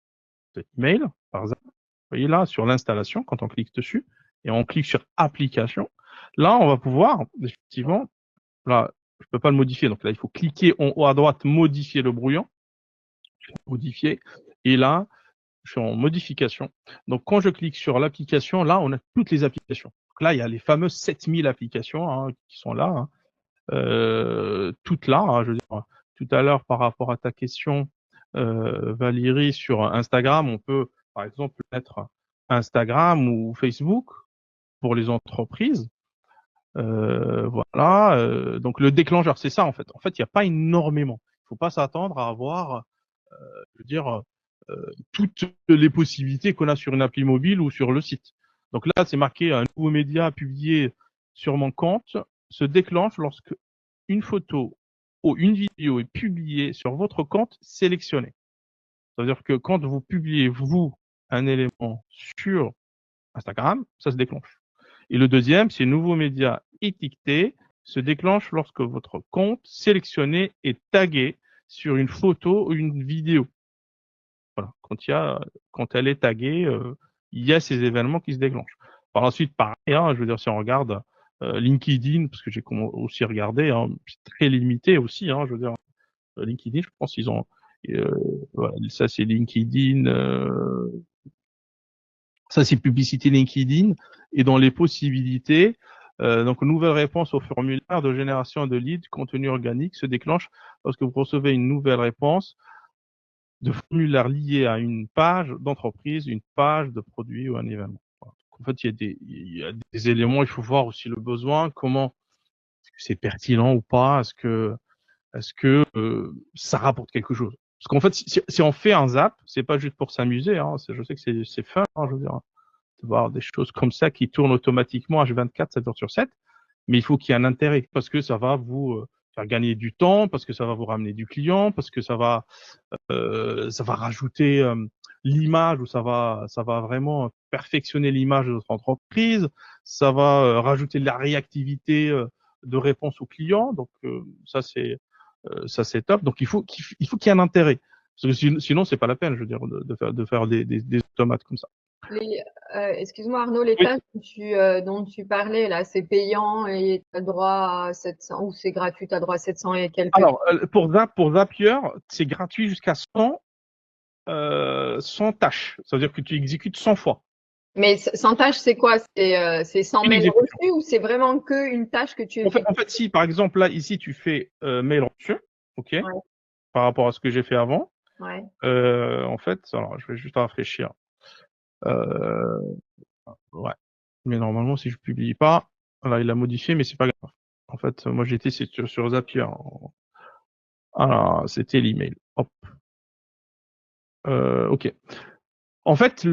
de email, par exemple, vous voyez là, sur l'installation, quand on clique dessus, et on clique sur application, là, on va pouvoir, effectivement, là, je peux pas le modifier. Donc là, il faut cliquer en haut à droite, modifier le brouillon. Modifier. Et là, je suis en modification. Donc quand je clique sur l'application, là, on a toutes les applications. Donc là, il y a les fameuses 7000 applications hein, qui sont là. Hein. Toutes là. Hein, je veux dire, tout à l'heure, par rapport à ta question, Valérie, sur Instagram, on peut, par exemple, mettre Instagram ou Facebook pour les entreprises. Voilà. Donc le déclencheur, c'est ça en fait. En fait, il n'y a pas énormément. Il ne faut pas s'attendre à avoir, je veux dire, toutes les possibilités qu'on a sur une appli mobile ou sur le site. Donc là, c'est marqué un nouveau média publié sur mon compte se déclenche lorsque une photo ou une vidéo est publiée sur votre compte sélectionné. C'est-à-dire que quand vous publiez, vous, un élément sur Instagram, ça se déclenche. Et le deuxième, c'est nouveau média étiqueté se déclenche lorsque votre compte sélectionné est tagué sur une photo ou une vidéo. Voilà. Quand elle est taguée, il y a ces événements qui se déclenchent. Par la suite, pareil, hein, je veux dire, si on regarde LinkedIn, parce que j'ai aussi regardé, hein, c'est très limité aussi, hein, je veux dire, LinkedIn, je pense qu'ils ont Et, voilà, ça c'est LinkedIn, ça c'est publicité LinkedIn. Et dans les possibilités, donc nouvelle réponse au formulaire de génération de leads, contenu organique se déclenche lorsque vous recevez une nouvelle réponse de formulaire lié à une page d'entreprise, une page de produit ou un événement. Voilà. Donc, en fait, il y a des éléments, il faut voir aussi le besoin, comment est-ce que c'est pertinent ou pas, est-ce que ça rapporte quelque chose. Parce qu'en fait, si on fait un zap, c'est pas juste pour s'amuser, hein, je sais que c'est fun, hein, je veux dire, de voir des choses comme ça qui tournent automatiquement H24, 7 jours sur 7, mais il faut qu'il y ait un intérêt, parce que ça va vous faire gagner du temps, parce que ça va vous ramener du client, parce que ça va rajouter l'image, ou ça va vraiment perfectionner l'image de notre entreprise, ça va rajouter de la réactivité de réponse aux clients, donc ça c'est top. Donc il faut qu'il y ait un intérêt, parce que sinon c'est pas la peine, je veux dire, de faire des automates comme ça. Excuse-moi Arnaud, les Oui. tâches dont tu parlais là, c'est payant et tu as droit à 700 ou c'est gratuit, tu as droit à 700 et quelques. Alors pour Zapier, c'est gratuit jusqu'à 100 tâches. Ça veut dire que tu exécutes 100 fois. Mais sans tâche, c'est quoi? C'est 100 Une mails exécution. reçus ou c'est vraiment que une tâche que tu En fait, si par exemple là ici tu fais mail reçu, ok, par rapport à ce que j'ai fait avant, Ouais. en fait, alors je vais juste rafraîchir. Ouais. Mais normalement, si je publie pas, là il a modifié, mais c'est pas grave. En fait, moi j'étais sur Zapier. Alors, c'était l'email. Hop. Ok. En fait,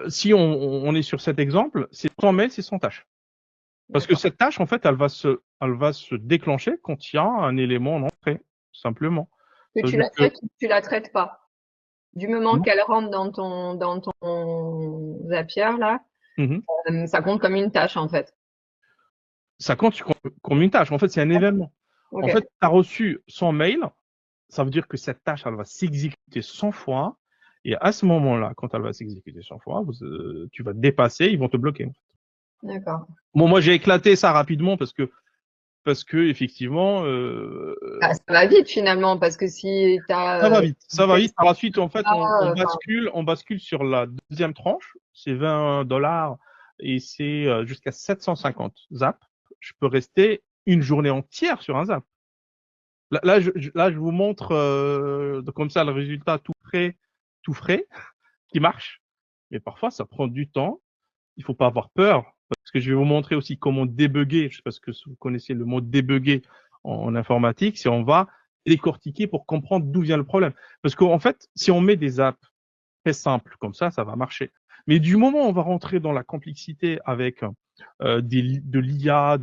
si on est sur cet exemple, c'est 100 mails, c'est 100 tâches. Parce que D'accord. cette tâche, en fait, elle va se déclencher quand il y a un élément en entrée, simplement. Que Ça veut tu dire la que traites ou tu la traites pas. Du moment non. qu'elle rentre dans ton Zapier là, Mhm. ça compte comme une tâche en fait. Ça compte comme une tâche. En fait, c'est un événement. En Ok. fait, tu as reçu 100 mails, ça veut dire que cette tâche, elle va s'exécuter 100 fois. Et à ce moment-là, quand elle va s'exécuter 100 fois, tu vas dépasser, ils vont te bloquer. D'accord. Bon, moi, j'ai éclaté ça rapidement parce que effectivement, Ah, ça va vite finalement parce que si tu ça va as vite. Ça va vite. Par la suite, en fait, enfin, on bascule sur la deuxième tranche. C'est $20 et c'est jusqu'à 750 zap. Je peux rester une journée entière sur un zap. Là, je vous montre comme ça le résultat tout frais, qui marche. Mais parfois, ça prend du temps. Il faut pas avoir peur, parce que je vais vous montrer aussi comment débugger. Je sais pas si vous connaissez le mot débugger en informatique. C'est on va décortiquer pour comprendre d'où vient le problème. Parce qu'en fait, si on met des apps très simples comme ça va marcher. Mais du moment où on va rentrer dans la complexité avec de l'IA,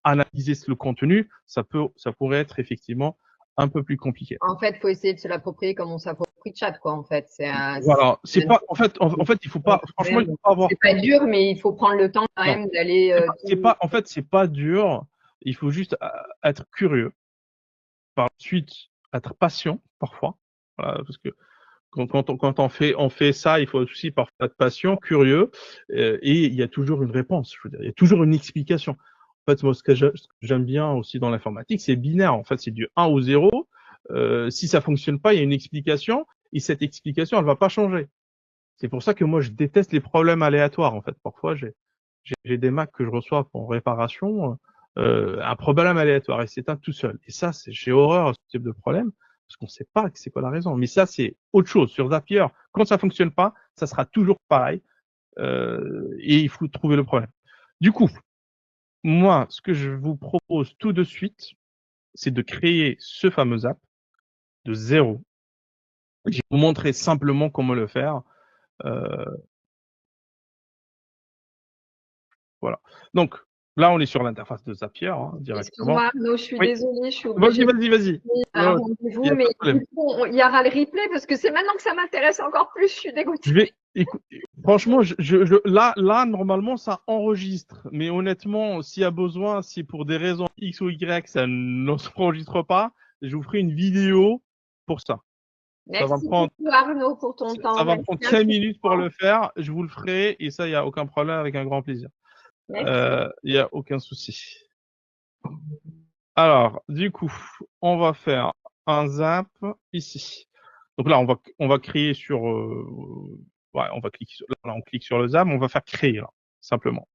analyser le contenu, ça pourrait être effectivement un peu plus compliqué. en fait, faut essayer de se l'approprier comme on s'approprie chat quoi en fait. Voilà, c'est pas en fait il faut pas, franchement il faut pas avoir c'est pas dur mais il faut prendre le temps quand non, même d'aller en fait c'est pas dur, il faut juste être curieux, par la suite être patient parfois, voilà, parce que quand on fait ça, il faut aussi parfois être patient, curieux, et il y a toujours une réponse. Je veux dire, il y a toujours une explication. En fait, moi, ce que j'aime bien aussi dans l'informatique, c'est binaire. En fait, c'est du 1 ou 0. Si ça fonctionne pas, il y a une explication, et cette explication, elle va pas changer. C'est pour ça que moi, je déteste les problèmes aléatoires. En fait, parfois, j'ai des Macs que je reçois pour réparation, un problème aléatoire, et c'est un tout seul. Et ça, j'ai horreur à ce type de problème, parce qu'on ne sait pas c'est quoi la raison. Mais ça, c'est autre chose. Sur Zapier, quand ça fonctionne pas, ça sera toujours pareil, et il faut trouver le problème. Du coup, moi, ce que je vous propose tout de suite, c'est de créer ce fameux app de zéro. Je vais vous montrer simplement comment le faire. Euh, voilà. Donc, là, on est sur l'interface de Zapier, hein, directement. Excuse-moi Arnaud, je suis Oui. désolée, je suis obligée Vas-y. un Il rendez-vous, n'y a mais pas de problème. du coup, il y aura le replay parce que c'est maintenant que ça m'intéresse encore plus, je suis dégoûtée. Franchement, là, normalement, ça enregistre. Mais honnêtement, s'il y a besoin, si pour des raisons X ou Y, ça ne s'enregistre pas, je vous ferai une vidéo pour ça. Merci beaucoup Arnaud pour ton temps. Ça va me prendre 5 minutes pour le faire. Je vous le ferai et ça, il n'y a aucun problème, avec un grand plaisir. Il n'y a aucun souci. Alors, du coup, on va faire un zap ici. Donc là, on va créer sur, ouais, on va cliquer sur, là, on clique sur le zap, on va faire créer, là, simplement.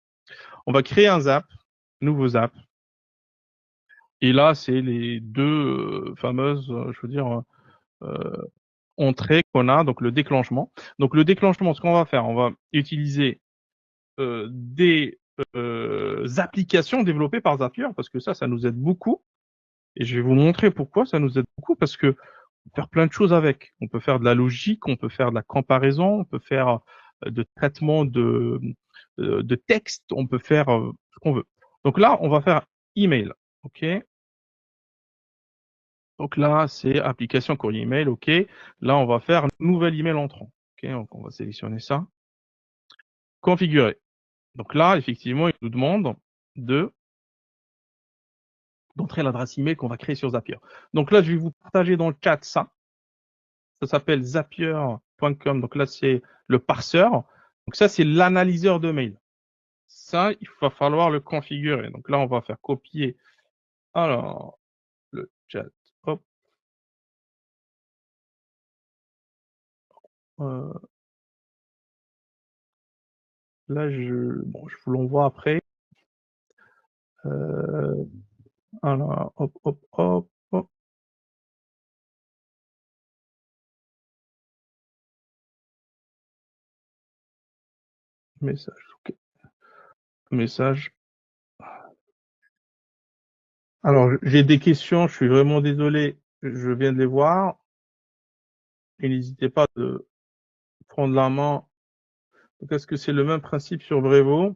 On va créer un zap, nouveau zap. Et là, c'est les deux fameuses, je veux dire, entrées qu'on a, donc le déclenchement. Donc le déclenchement, ce qu'on va faire, on va utiliser des applications développées par Zapier, parce que ça nous aide beaucoup. Et je vais vous montrer pourquoi ça nous aide beaucoup, parce que on peut faire plein de choses avec. On peut faire de la logique, on peut faire de la comparaison, on peut faire de traitement de texte, on peut faire ce qu'on veut. Donc là, on va faire email, ok. Donc là, c'est application courrier email, ok. Là, on va faire nouvel email entrant, ok. Donc on va sélectionner ça, configurer. Donc là, effectivement, il nous demande d'entrer l'adresse email qu'on va créer sur Zapier. Donc là, je vais vous partager dans le chat ça. Ça s'appelle zapier.com. Donc là, c'est le parseur. Donc ça, c'est l'analyseur de mail. Ça, il va falloir le configurer. Donc là, on va faire copier. Alors, le chat. Hop. Là, bon, je vous l'envoie après. Alors, hop, hop, hop, hop. Message, ok. Message. Alors, j'ai des questions, je suis vraiment désolé, je viens de les voir. Et n'hésitez pas de prendre la main. Donc, est-ce que c'est le même principe sur Brevo?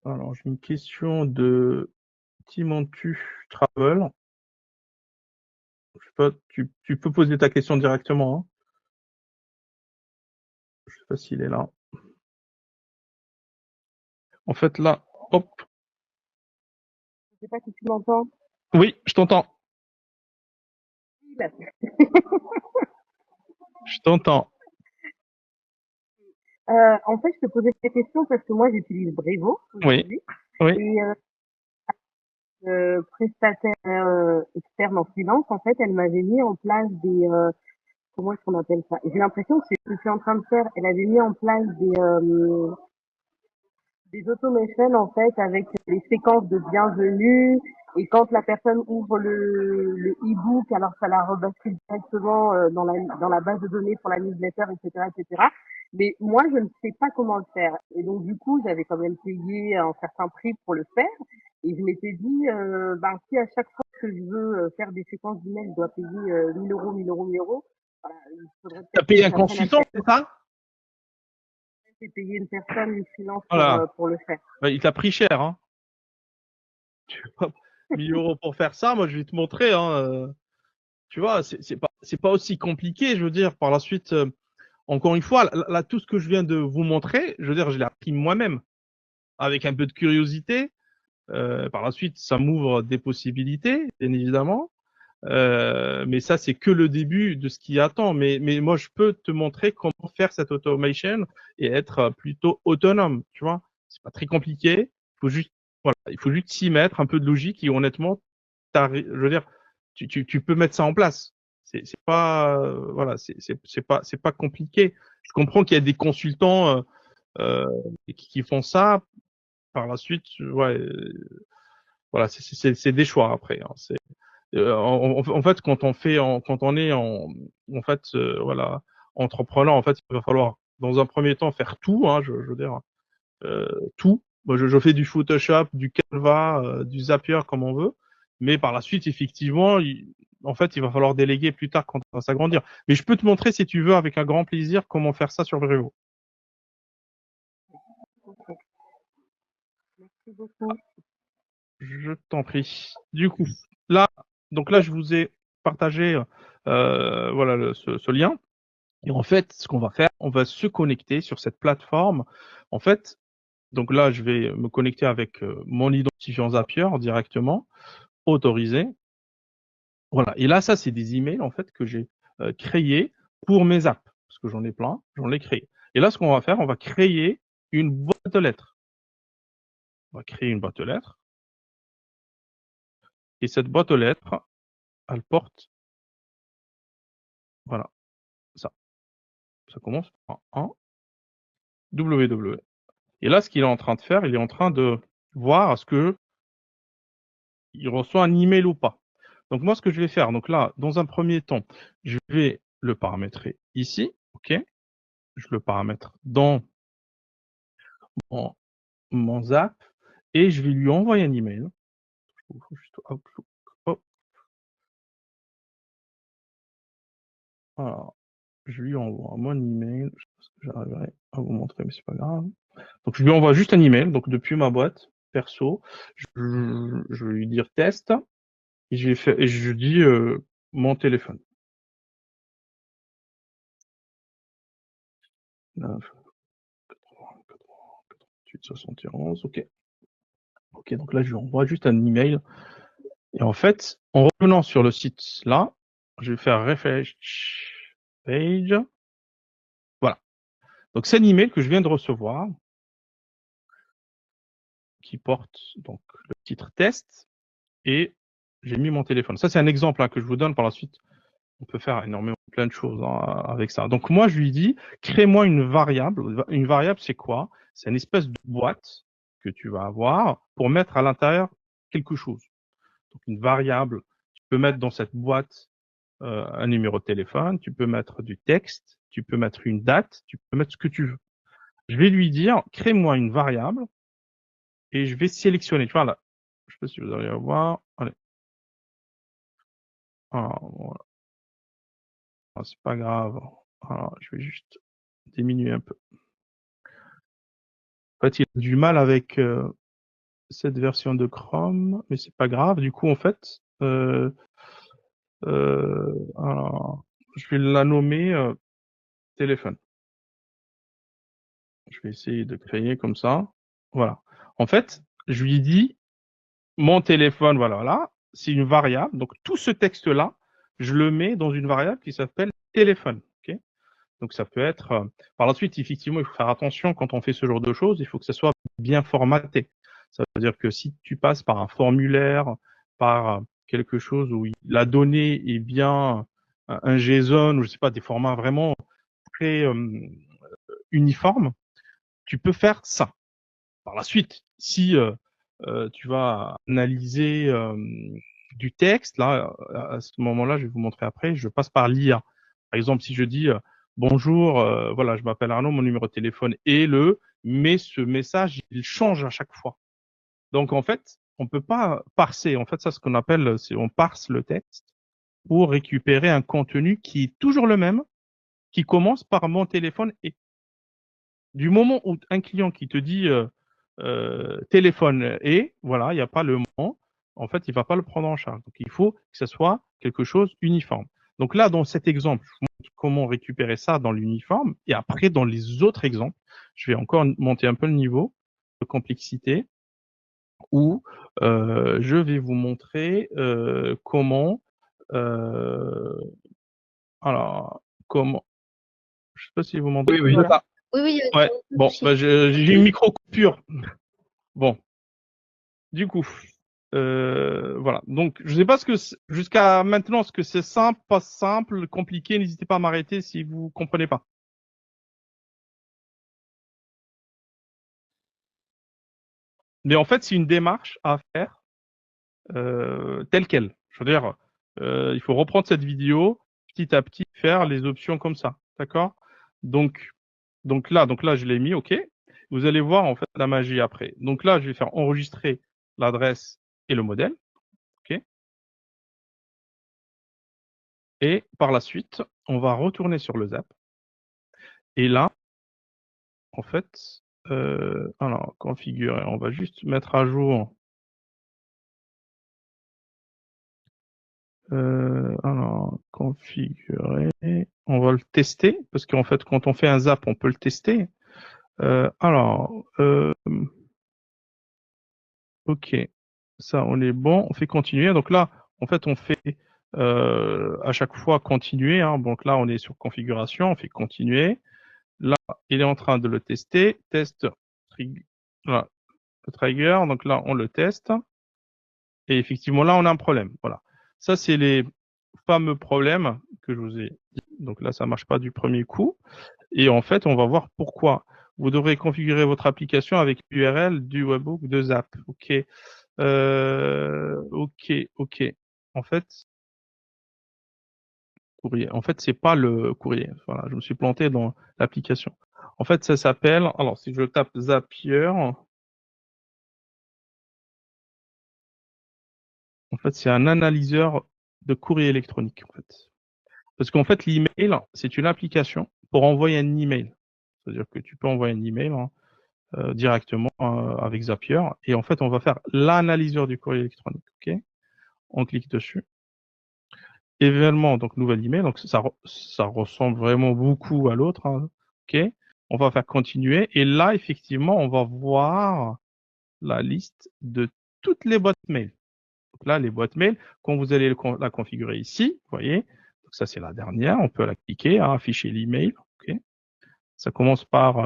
Alors, j'ai une question de Timontu Travel. Je sais pas, tu peux poser ta question directement, hein. Je sais pas s'il est là. En fait, là, hop. Je sais pas si tu m'entends. Oui, je t'entends. Je t'entends. En fait, je te posais cette question parce que moi, j'utilise Brevo Oui, aujourd'hui. oui. Et prestataire externe en freelance, en fait, elle m'avait mis en place des comment est-ce qu'on appelle ça? J'ai l'impression que c'est ce que je suis en train de faire. Elle avait mis en place des automations en fait avec les séquences de bienvenue et quand la personne ouvre le e-book, alors ça la rebascule directement dans la base de données pour la newsletter, etc., etc. Mais moi, je ne sais pas comment le faire. Et donc, du coup, j'avais quand même payé un certain prix pour le faire. Et je m'étais dit, ben, si à chaque fois que je veux faire des séquences d'emails, je dois payer 1000 euros, 1000 euros, 1000 euros, voilà, il faudrait T'as peut-être payé que un ça prenne consultant, c'est ça? j'ai payé une personne, une freelance Voilà. pour le faire. Bah, il t'a pris cher, hein. 1000 euros pour faire ça, moi, je vais te montrer, hein. Tu vois, c'est pas aussi compliqué, je veux dire, par la suite. Encore une fois, là, tout ce que je viens de vous montrer, je veux dire, je l'ai appris moi-même, avec un peu de curiosité. Par la suite, ça m'ouvre des possibilités, bien évidemment. Mais ça, c'est que le début de ce qui attend. Mais moi, je peux te montrer comment faire cette automation et être plutôt autonome. Tu vois, c'est pas très compliqué. Voilà, il faut juste s'y mettre, un peu de logique et honnêtement, je veux dire, tu peux mettre ça en place. C'est pas, voilà, c'est pas compliqué. Je comprends qu'il y a des consultants qui font ça. Par la suite, ouais, voilà, c'est des choix après, hein. En fait, quand on est en fait, voilà, entrepreneur, en fait, il va falloir, dans un premier temps, faire tout, hein, je veux dire, tout. Moi, je fais du Photoshop, du Canva, du Zapier, comme on veut. Mais par la suite, effectivement, en fait, il va falloir déléguer plus tard quand on va s'agrandir. Mais je peux te montrer, si tu veux, avec un grand plaisir, comment faire ça sur Brevo. Ok. Merci beaucoup. Je t'en prie. Du coup, là, donc là, je vous ai partagé, voilà, ce lien. Et en fait, ce qu'on va faire, on va se connecter sur cette plateforme. En fait, donc là, je vais me connecter avec mon identifiant Zapier directement, autorisé. Voilà. Et là, ça, c'est des emails en fait que j'ai créés pour mes apps, parce que j'en ai plein, j'en ai créé. Et là, ce qu'on va faire, on va créer une boîte de lettres. On va créer une boîte de lettres. Et cette boîte aux lettres, elle porte, voilà, ça. Ça commence par un www. Et là, ce qu'il est en train de faire, il est en train de voir est-ce que il reçoit un email ou pas. Donc moi, ce que je vais faire, donc là, dans un premier temps, je vais le paramétrer ici, ok. Je le paramètre dans mon Zap et je vais lui envoyer un email. Alors, je lui envoie mon email. Je pense que j'arriverai à vous montrer, mais c'est pas grave. Donc je lui envoie juste un email, donc depuis ma boîte perso, je vais lui dire test et je lui dis mon téléphone. 9, 80, 88, 71, ok. Ok, donc là je lui envoie juste un email. Et en fait, en revenant sur le site là, je vais faire refresh page. Voilà. Donc c'est l'email que je viens de recevoir qui porte donc le titre test et j'ai mis mon téléphone. Ça c'est un exemple que je vous donne par la suite. On peut faire énormément plein de choses avec ça. Donc moi je lui dis crée-moi une variable. Une variable c'est quoi? C'est une espèce de boîte que tu vas avoir pour mettre à l'intérieur quelque chose. Donc une variable, tu peux mettre dans cette boîte un numéro de téléphone, tu peux mettre du texte, tu peux mettre une date, tu peux mettre ce que tu veux. Je vais lui dire, crée-moi une variable et je vais sélectionner. Tu vois là, je sais pas si vous allez voir. Allez. Alors, voilà. Alors, c'est pas grave. Alors, je vais juste diminuer un peu. En fait, il a du mal avec cette version de Chrome, mais c'est pas grave. Du coup, en fait, alors, je vais la nommer téléphone. Je vais essayer de créer comme ça. Voilà. En fait, je lui dis mon téléphone, voilà, là, c'est une variable. Donc tout ce texte-là, je le mets dans une variable qui s'appelle téléphone. Okay, donc ça peut être. Par la suite, effectivement, il faut faire attention quand on fait ce genre de choses. Il faut que ça soit bien formaté. Ça veut dire que si tu passes par un formulaire, par quelque chose où la donnée est bien un JSON ou je sais pas des formats vraiment très uniformes, tu peux faire ça. Par la suite, si tu vas analyser du texte, là, à ce moment-là, je vais vous montrer après, je passe par l'IA. Par exemple, si je dis bonjour, voilà, je m'appelle Arnaud, mon numéro de téléphone est mais ce message, il change à chaque fois. Donc, en fait, on peut pas parser. En fait, ça, ce qu'on appelle, c'est on parse le texte pour récupérer un contenu qui est toujours le même, qui commence par mon téléphone et du moment où un client qui te dit téléphone et voilà, il n'y a pas le mot, en fait, il va pas le prendre en charge. Donc, il faut que ce soit quelque chose uniforme. Donc là, dans cet exemple, je vous montre comment récupérer ça dans l'uniforme. Et après, dans les autres exemples, je vais encore monter un peu le niveau de complexité où je vais vous montrer comment alors comment je sais pas si vous m'entendez. Oui, oui. Voilà. Oui, oui, Ouais. Bon, bah, j'ai une micro coupure. Bon, du coup, voilà. Donc, je sais pas ce que jusqu'à maintenant, ce que c'est simple, pas simple, compliqué. N'hésitez pas à m'arrêter si vous comprenez pas. Mais en fait, c'est une démarche à faire telle quelle. Je veux dire, il faut reprendre cette vidéo petit à petit, faire les options comme ça, d'accord? Donc là, je l'ai mis, ok. Vous allez voir en fait la magie après. Donc là, je vais faire enregistrer l'adresse et le modèle, ok. Et par la suite, on va retourner sur le Zap. Et là, en fait, alors configurer, on va juste mettre à jour. Alors configurer, on va le tester parce qu'en fait, quand on fait un Zap, on peut le tester. Alors, ok, ça, on est bon. On fait continuer. Donc là, en fait, on fait à chaque fois continuer. Hein. Donc là, on est sur configuration, on fait continuer. Là, il est en train de le tester. Test trigger. Voilà, le trigger. Donc là, on le teste. Et effectivement, là, on a un problème. Voilà. Ça, c'est les fameux problèmes que je vous ai dit. Donc là, ça marche pas du premier coup. Et en fait, on va voir pourquoi. Vous devrez configurer votre application avec l'URL du webhook de Zap. OK. OK. En fait, courrier. En fait, c'est pas le courrier. Voilà, je me suis planté dans l'application. En fait, ça s'appelle, alors si je tape Zapier, en fait, c'est un analyseur de courrier électronique, en fait. Parce qu'en fait, l'email, c'est une application pour envoyer un email. C'est-à-dire que tu peux envoyer un email directement avec Zapier. Et en fait, on va faire l'analyseur du courrier électronique. OK? On clique dessus. Événement, donc nouvel email. Donc ça ressemble vraiment beaucoup à l'autre. Hein. OK? On va faire continuer. Et là, effectivement, on va voir la liste de toutes les boîtes mail. Donc là, les boîtes mail, quand vous allez la configurer ici, vous voyez, donc ça c'est la dernière, on peut la cliquer, hein, afficher l'email. OK. Ça commence par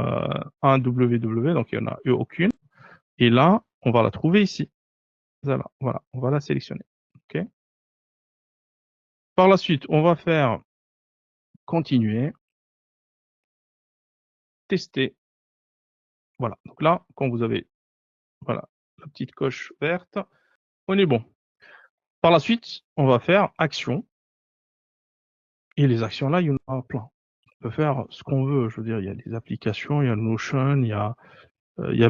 un www, donc il n'y en a aucune. Et là, on va la trouver ici. Voilà, on va la sélectionner. OK. Par la suite, on va faire continuer, tester. Voilà. Donc là, quand vous avez voilà, la petite coche verte, on est bon. Par la suite, on va faire action. Et les actions là, il y en a plein. On peut faire ce qu'on veut. Je veux dire, il y a des applications, il y a Notion, il y a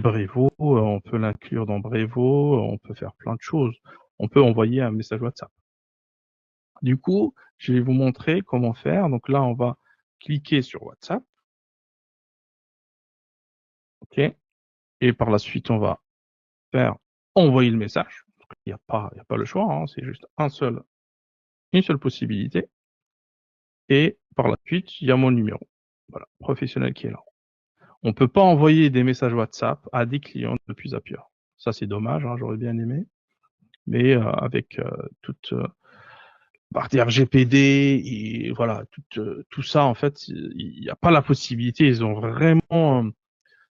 Brevo, on peut l'inclure dans Brevo, on peut faire plein de choses. On peut envoyer un message WhatsApp. Du coup, je vais vous montrer comment faire. Donc là, on va cliquer sur WhatsApp. OK. Et par la suite, on va faire envoyer le message. Il n'y a pas le choix, hein, c'est juste une seule possibilité. Et par la suite, il y a mon numéro. Voilà, professionnel qui est là. On peut pas envoyer des messages WhatsApp à des clients depuis Zapier. Ça, c'est dommage, hein, j'aurais bien aimé. Mais avec toute partie RGPD et voilà, tout ça, en fait, il n'y a pas la possibilité. Ils ont vraiment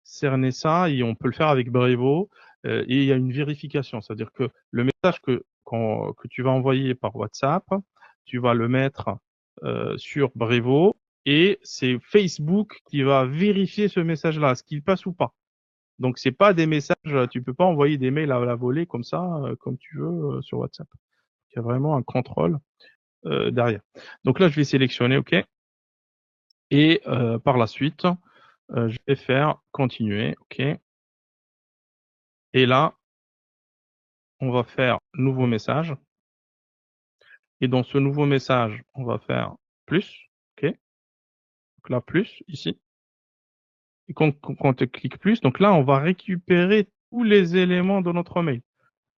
cerné ça et on peut le faire avec Brevo. Et il y a une vérification, c'est-à-dire que le message que tu vas envoyer par WhatsApp, tu vas le mettre sur Brevo et c'est Facebook qui va vérifier ce message-là, est-ce qu'il passe ou pas. Donc c'est pas des messages, tu peux pas envoyer des mails à la volée comme ça, comme tu veux sur WhatsApp. Il y a vraiment un contrôle derrière. Donc là, je vais sélectionner OK. Et par la suite, je vais faire continuer. OK. Et là, on va faire nouveau message. Et dans ce nouveau message, on va faire plus. OK. Donc là, plus ici. Et quand on clique plus, donc là, on va récupérer tous les éléments de notre mail.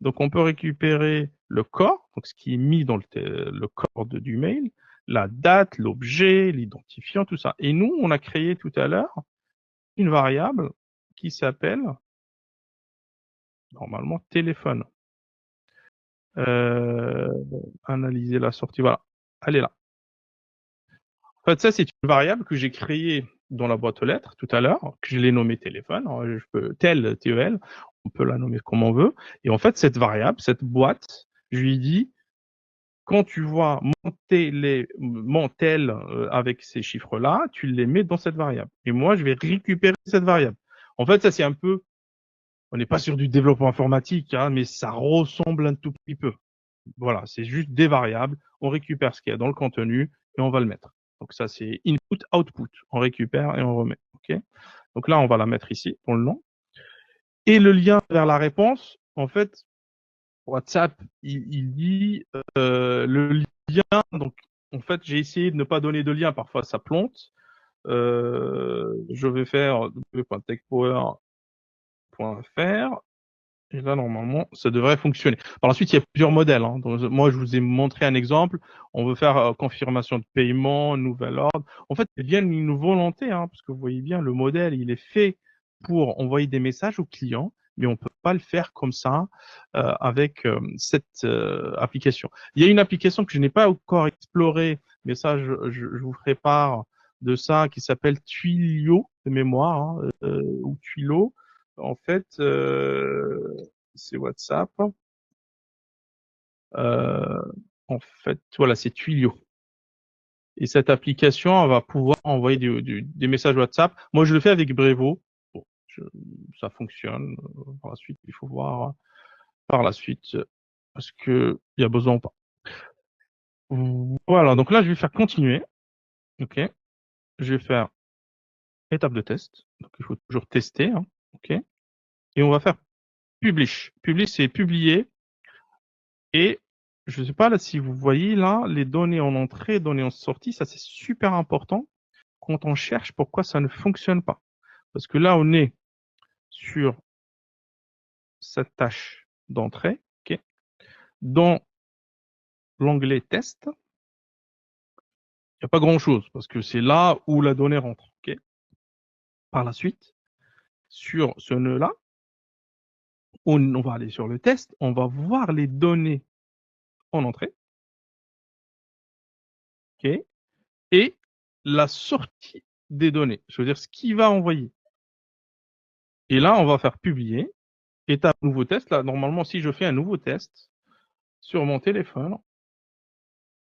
Donc, on peut récupérer le corps, donc ce qui est mis dans le corps du mail, la date, l'objet, l'identifiant, tout ça. Et nous, on a créé tout à l'heure une variable qui s'appelle normalement téléphone. Analyser la sortie. Voilà, elle est là. En fait, ça, c'est une variable que j'ai créée dans la boîte aux lettres tout à l'heure, que je l'ai nommée téléphone. Alors, je peux TEL, on peut la nommer comme on veut. Et en fait, cette variable, cette boîte, je lui dis, quand tu vois mon tel avec ces chiffres-là, tu les mets dans cette variable. Et moi, je vais récupérer cette variable. En fait, ça, c'est un peu, on n'est pas sur du développement informatique, hein, mais ça ressemble un tout petit peu. Voilà, c'est juste des variables. On récupère ce qu'il y a dans le contenu et on va le mettre. Donc ça, c'est input, output. On récupère et on remet. OK. Donc là, on va la mettre ici pour le nom. Et le lien vers la réponse, en fait, WhatsApp, il dit le lien. Donc, en fait, j'ai essayé de ne pas donner de lien. Parfois, ça plante. Je vais faire www.techpower.fr. Et là, normalement, ça devrait fonctionner. Par la suite, il y a plusieurs modèles. Hein. Donc, moi, je vous ai montré un exemple. On veut faire confirmation de paiement, nouvel ordre. En fait, il y a une volonté, hein, parce que vous voyez bien, le modèle, il est fait pour envoyer des messages aux clients, mais on peut pas le faire comme ça avec cette application. Il y a une application que je n'ai pas encore explorée, mais ça, je vous ferai part de ça, qui s'appelle Twilio de mémoire, hein, ou Twilo. En fait, c'est WhatsApp. En fait, voilà, c'est Twilio. Et cette application, elle va pouvoir envoyer des messages WhatsApp. Moi, je le fais avec Brevo. Bon, ça fonctionne. Par la suite, il faut voir par la suite est-ce que il y a besoin ou pas. Voilà, donc là, je vais faire continuer. OK. Je vais faire étape de test. Donc, il faut toujours tester. Hein. OK. Et on va faire publish. Publish, c'est publier. Et je ne sais pas là si vous voyez là les données en entrée, données en sortie. Ça, c'est super important quand on cherche pourquoi ça ne fonctionne pas. Parce que là, on est sur cette tâche d'entrée. OK. Dans l'onglet test, il n'y a pas grand-chose parce que c'est là où la donnée rentre. OK. Par la suite, sur ce nœud-là, on va aller sur le test, on va voir les données en entrée. OK. Et la sortie des données, je veux dire ce qu'il va envoyer. Et là, on va faire publier. Étape nouveau test. Là, normalement, si je fais un nouveau test sur mon téléphone,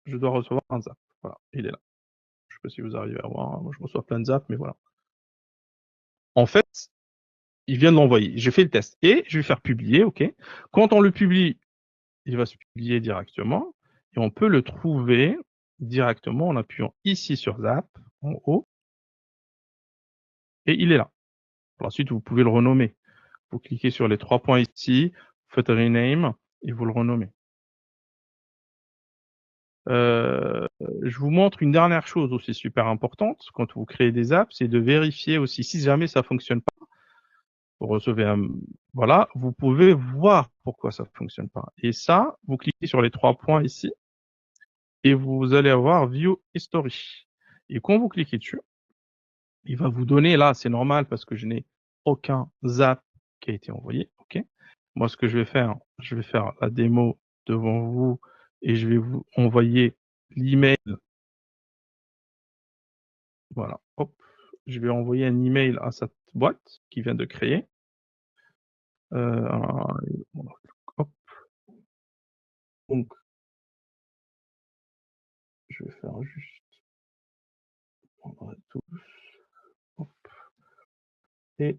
je dois recevoir un zap. Voilà, il est là. Je ne sais pas si vous arrivez à voir. Moi, je reçois plein de zaps, mais voilà. En fait, il vient de l'envoyer. J'ai fait le test et je vais faire publier. OK. Quand on le publie, il va se publier directement et on peut le trouver directement en appuyant ici sur Zap en haut et il est là. Ensuite, vous pouvez le renommer. Vous cliquez sur les 3 points ici, faites rename et vous le renommez. Je vous montre une dernière chose aussi super importante quand vous créez des apps, c'est de vérifier aussi si jamais ça fonctionne pas. Vous recevez voilà, vous pouvez voir pourquoi ça fonctionne pas. Et ça, vous cliquez sur les 3 points ici et vous allez avoir View History. Et quand vous cliquez dessus, il va vous donner là, c'est normal parce que je n'ai aucun zap qui a été envoyé. OK. Moi, ce que je vais faire la démo devant vous et je vais vous envoyer l'email. Voilà. Hop. Je vais envoyer un email à cette boîte qui vient de créer. Hop. Donc, je vais faire juste tout. Hop. Et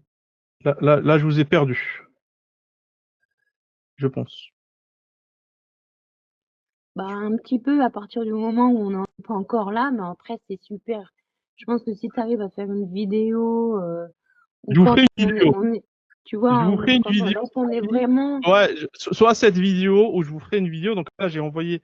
là, je vous ai perdu. Je pense. Bah, un petit peu à partir du moment où on n'en est pas encore là, mais après, c'est super. Je pense que si tu arrives à faire une vidéo, ou Je vous quand ferai une vidéo. tu vois, Je vous ferai une quand vidéo. lorsqu'on est vraiment, Ouais, soit cette vidéo où je vous ferai une vidéo. Donc là, j'ai envoyé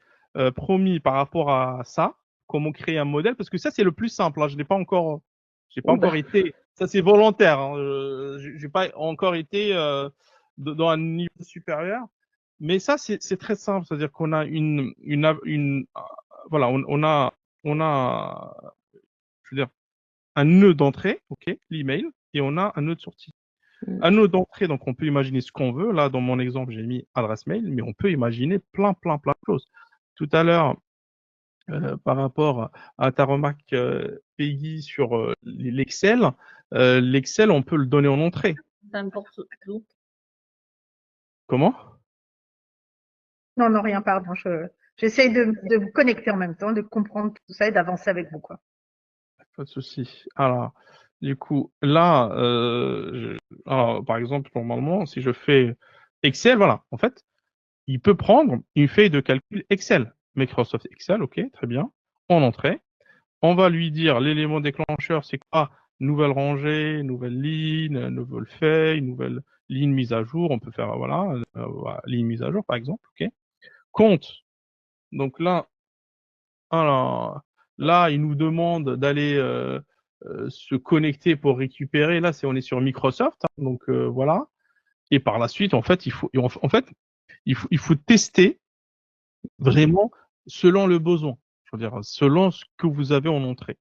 promis par rapport à ça, comment créer un modèle, parce que ça c'est le plus simple. Hein. Je n'ai pas encore, j'ai pas encore été. Ça c'est volontaire. Hein. J'ai pas encore été dans un niveau supérieur. Mais ça c'est très simple, c'est-à-dire qu'on a voilà, on a, je veux dire, un nœud d'entrée, ok, l'email, et on a un nœud de sortie. Un nœud d'entrée, donc on peut imaginer ce qu'on veut. Là, dans mon exemple, j'ai mis adresse mail, mais on peut imaginer plein de choses. Tout à l'heure, par rapport à ta remarque, Peggy, sur l'Excel, l'Excel, on peut le donner en entrée. N'importe où. Comment? Non, non, rien, pardon. J'essaye de me connecter en même temps, de comprendre tout ça et d'avancer avec vous, quoi. Pas de souci. Alors, du coup, là, alors, par exemple, normalement, si je fais Excel, voilà, en fait, il peut prendre une feuille de calcul Excel. Microsoft Excel, ok, très bien. En entrée, on va lui dire l'élément déclencheur, c'est quoi? Nouvelle rangée, nouvelle ligne, nouvelle feuille, nouvelle ligne mise à jour. On peut faire, voilà, ligne mise à jour, par exemple, ok. Compte. Donc là, alors, là, il nous demande d'aller se connecter pour récupérer. Là, on est sur Microsoft, hein, donc voilà. Et par la suite, en fait, il faut tester vraiment selon le besoin. Je veux dire, selon ce que vous avez en entrée.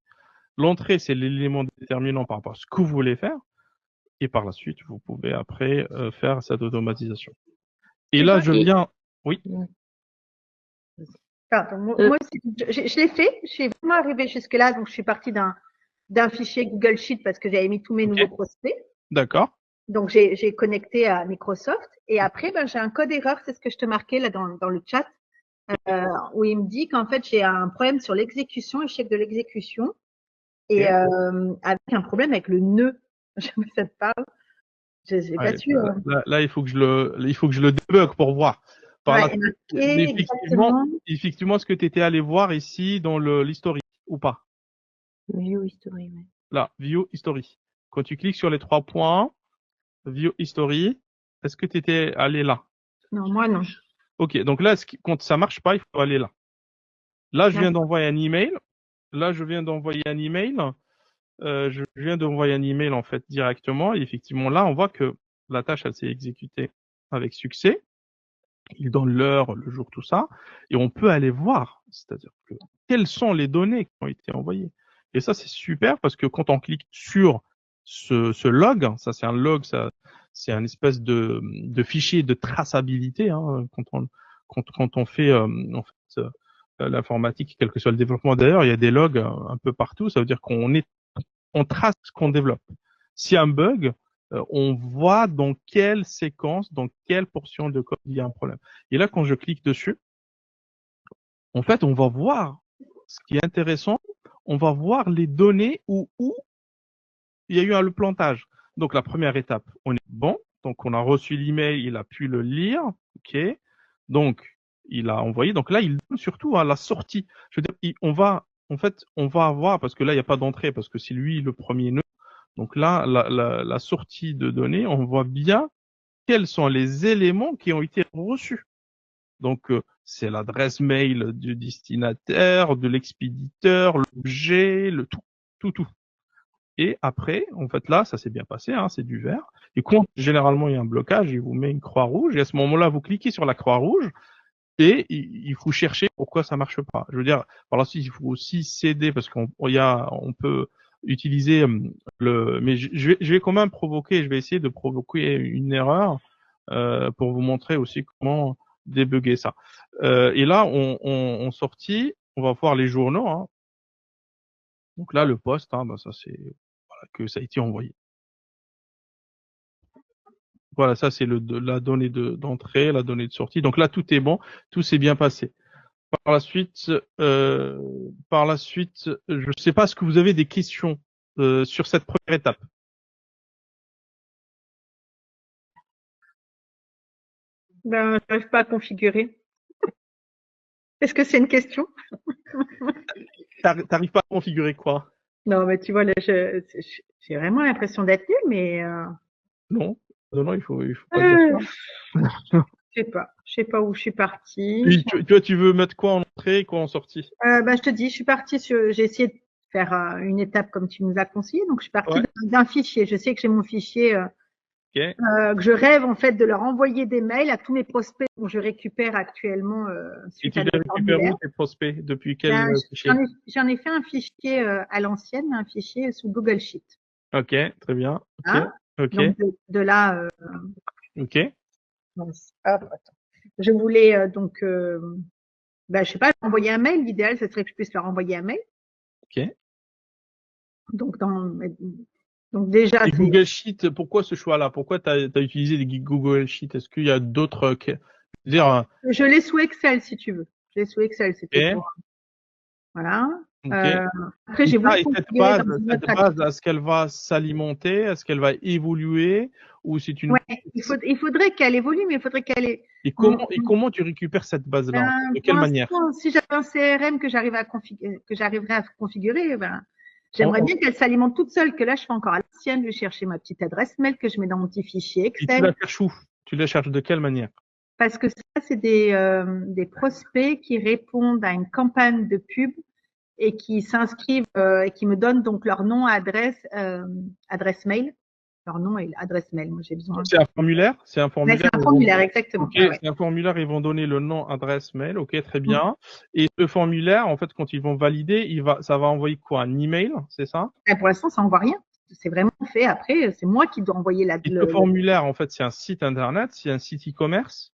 L'entrée, c'est l'élément déterminant par rapport à ce que vous voulez faire. Et par la suite, vous pouvez après faire cette automatisation. Et là, je viens. Oui. Pardon, moi aussi, je l'ai fait. Je suis vraiment arrivée jusque-là. Donc, je suis partie d'un fichier Google Sheet parce que j'avais mis tous mes nouveaux prospects. D'accord. Donc, j'ai connecté à Microsoft. Et après, ben, j'ai un code erreur. C'est ce que je te marquais là dans le chat. où il me dit qu'en fait, j'ai un problème sur l'exécution, échec de l'exécution, et avec un problème avec le nœud. Je sais pas si ça te parle. Je n'ai pas Ouais, su. là, il faut que je le débug pour voir. Par Ouais, là, il est marqué mais exactement. effectivement, est-ce que tu étais allé voir ici dans l'historique ou pas? View history, ouais. Là, View History. Quand tu cliques sur les 3 points, View History, est-ce que tu étais allé là? Non, moi non. Ok, donc là, quand ça marche pas, il faut aller là. Là, je viens D'accord. d'envoyer un email. Là, je viens d'envoyer un email. Je viens d'envoyer un email en fait directement. Et effectivement, là, on voit que la tâche, elle s'est exécutée avec succès. Il donne l'heure, le jour, tout ça. Et on peut aller voir, c'est-à-dire que quelles sont les données qui ont été envoyées. Et ça, c'est super parce que quand on clique sur ce log, ça c'est un log, ça c'est un espèce de fichier de traçabilité. Hein, quand on fait en fait l'informatique, quel que soit le développement d'ailleurs, il y a des logs un peu partout. Ça veut dire on trace ce qu'on développe. S'il y a un bug, on voit dans quelle séquence, dans quelle portion de code il y a un problème. Et là, quand je clique dessus, en fait, on va voir ce qui est intéressant. On va voir les données où il y a eu le plantage. Donc, la première étape, on est bon. Donc, on a reçu l'email, il a pu le lire. OK. Donc, il a envoyé. Donc là, il donne surtout à la sortie. Je veux dire, on va avoir, parce que là, il n'y a pas d'entrée, parce que c'est lui le premier nœud. Donc là, la sortie de données, on voit bien quels sont les éléments qui ont été reçus. Donc, c'est l'adresse mail du destinataire, de l'expéditeur, l'objet, le tout. Et après, en fait, là, ça s'est bien passé, hein, c'est du vert. Et quand généralement il y a un blocage, il vous met une croix rouge. Et à ce moment-là, vous cliquez sur la croix rouge et il faut chercher pourquoi ça marche pas. Je veux dire, par la suite, il faut aussi s'aider parce on peut utiliser mais je vais quand même je vais essayer de provoquer une erreur pour vous montrer aussi comment débugger ça. Et là, on sortit, on va voir les journaux. Hein. Donc là, le poste, hein, ça c'est que ça a été envoyé. Voilà, ça c'est la donnée d'entrée, la donnée de sortie. Donc là, tout est bon, tout s'est bien passé. Par la suite, je ne sais pas, est-ce que vous avez des questions sur cette première étape? Ben, je n'arrive pas à configurer. Est-ce que c'est une question? T'arrives pas à configurer quoi? Non, mais tu vois, là, j'ai vraiment l'impression d'être nulle, mais Non, il faut pas dire ça. je sais pas où je suis partie. Et tu veux mettre quoi en entrée et quoi en sortie? Ben, je te dis, je suis partie j'ai essayé de faire une étape comme tu nous as conseillé. Donc, je suis partie Ouais. d'un fichier. Je sais que j'ai mon fichier Okay. que je rêve en fait de leur envoyer des mails à tous mes prospects dont je récupère actuellement Et suite tu à les des récupères formulaires. où tes prospects? Depuis quel Ben, fichier? j'en ai fait un fichier à l'ancienne, un fichier sous Google Sheet. Ok, très bien. Ok. Hein? Ok. Donc de là, Ok. je voulais je sais pas, envoyer un mail. L'idéal, ce serait que je puisse leur envoyer un mail. Ok. Donc déjà, Et Google Sheet, pourquoi ce choix-là? Pourquoi tu as utilisé des Google Sheet? Est-ce qu'il y a d'autres je l'ai sous Excel si tu veux. Je l'ai sous Excel, c'était pour voilà. Okay. Après, j'ai voulu cette base, est-ce qu'elle va s'alimenter? Est-ce qu'elle va évoluer? Ou c'est une... Ouais, il faudrait qu'elle évolue, mais il faudrait qu'elle ait... Et comment tu récupères cette base-là? De quelle manière? Si j'avais un CRM que j'arriverais à configurer, j'aimerais bien qu'elle s'alimente toute seule, que là, je fais encore à l'ancienne, je vais chercher ma petite adresse mail que je mets dans mon petit fichier Excel. Et tu la cherches où? Tu la cherches de quelle manière? Parce que ça, c'est des prospects qui répondent à une campagne de pub et qui s'inscrivent et qui me donnent donc leur nom, adresse mail. Leur nom et adresse mail. Moi, j'ai besoin. C'est un formulaire? C'est un formulaire. C'est un formulaire, exactement. Ok, c'est un formulaire, ils vont donner le nom, adresse mail. Ok, très bien. Et ce formulaire, en fait, quand ils vont valider, ça va envoyer quoi? Un email, c'est ça? Et pour l'instant, ça envoie rien. C'est vraiment fait. Après, c'est moi qui dois envoyer le formulaire, en fait, c'est un site internet, c'est un site e-commerce?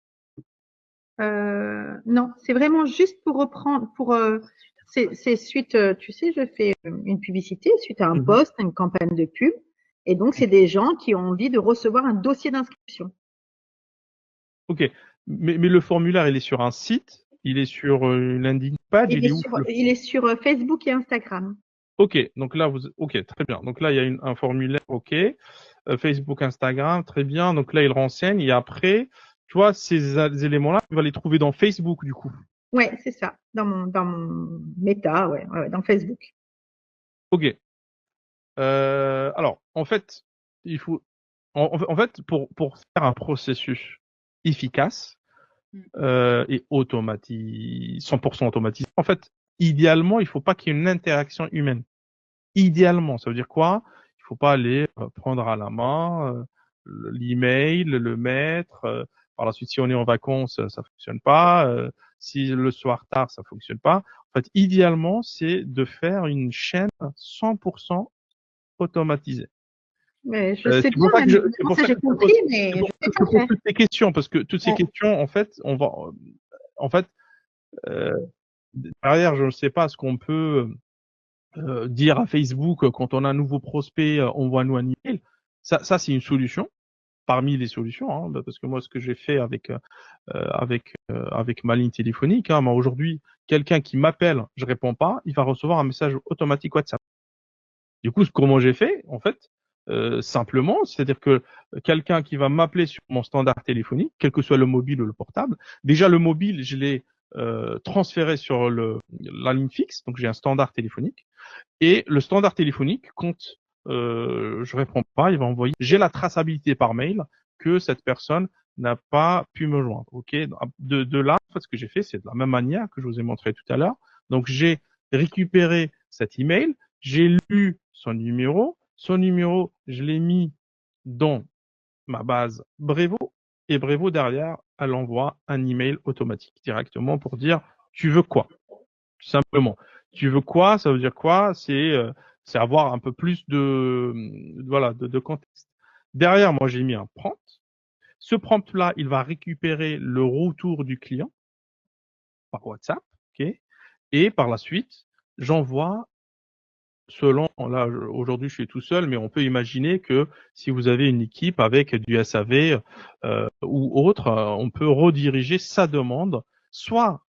Non, c'est vraiment juste pour reprendre, c'est suite, tu sais, je fais une publicité suite à un post, une campagne de pub. Et donc, c'est des gens qui ont envie de recevoir un dossier d'inscription. Ok. Mais le formulaire, il est sur un site Il est sur une landing page, il est où? Il est sur Facebook et Instagram. Ok, donc là, ok, très bien. Donc là, il y a un formulaire, ok. Facebook, Instagram, très bien. Donc là, il renseigne. Et après, tu vois, ces éléments-là, tu vas les trouver dans Facebook, du coup. Ouais, c'est ça. Dans mon méta, ouais, dans Facebook. Ok. Alors, en fait, il faut, en fait, pour faire un processus efficace et 100% automatisé, en fait, idéalement, il faut pas qu'il y ait une interaction humaine. Idéalement, ça veut dire quoi? Il faut pas aller prendre à la main l'email, le mettre. Par la suite, si on est en vacances, ça fonctionne pas. Si le soir tard, ça fonctionne pas. En fait, idéalement, c'est de faire une chaîne 100% automatisée. Mais je sais C'est pour bien, ça que c'est pour ça que j'ai compris, mais je je sais pas pose faire. toutes ces questions parce que toutes ces Ouais. questions, en fait, en fait, derrière, je ne sais pas ce qu'on peut dire à Facebook quand on a un nouveau prospect, envoie-nous un email. Ça c'est une solution parmi les solutions, hein, parce que moi, ce que j'ai fait avec ma ligne téléphonique, hein, moi aujourd'hui, quelqu'un qui m'appelle, je réponds pas, il va recevoir un message automatique WhatsApp. Du coup, comment j'ai fait, en fait, simplement, c'est-à-dire que quelqu'un qui va m'appeler sur mon standard téléphonique, quel que soit le mobile ou le portable, déjà le mobile, je l'ai transféré sur la ligne fixe, donc j'ai un standard téléphonique. Et le standard téléphonique, quand je réponds pas, il va envoyer. J'ai la traçabilité par mail que cette personne n'a pas pu me joindre. Ok. De là, en fait, ce que j'ai fait, c'est de la même manière que je vous ai montré tout à l'heure. Donc j'ai récupéré cet email, j'ai lu son numéro. Son numéro, je l'ai mis dans ma base Brevo. Et Brevo derrière, elle envoie un email automatique directement pour dire tu veux quoi, tout simplement. Tu veux quoi? Ça veut dire quoi? C'est avoir un peu plus de contexte. Derrière, moi, j'ai mis un prompt. Ce prompt-là, il va récupérer le retour du client par WhatsApp, ok? Et par la suite, j'envoie selon, là, aujourd'hui, je suis tout seul, mais on peut imaginer que si vous avez une équipe avec du SAV ou autre, on peut rediriger sa demande soit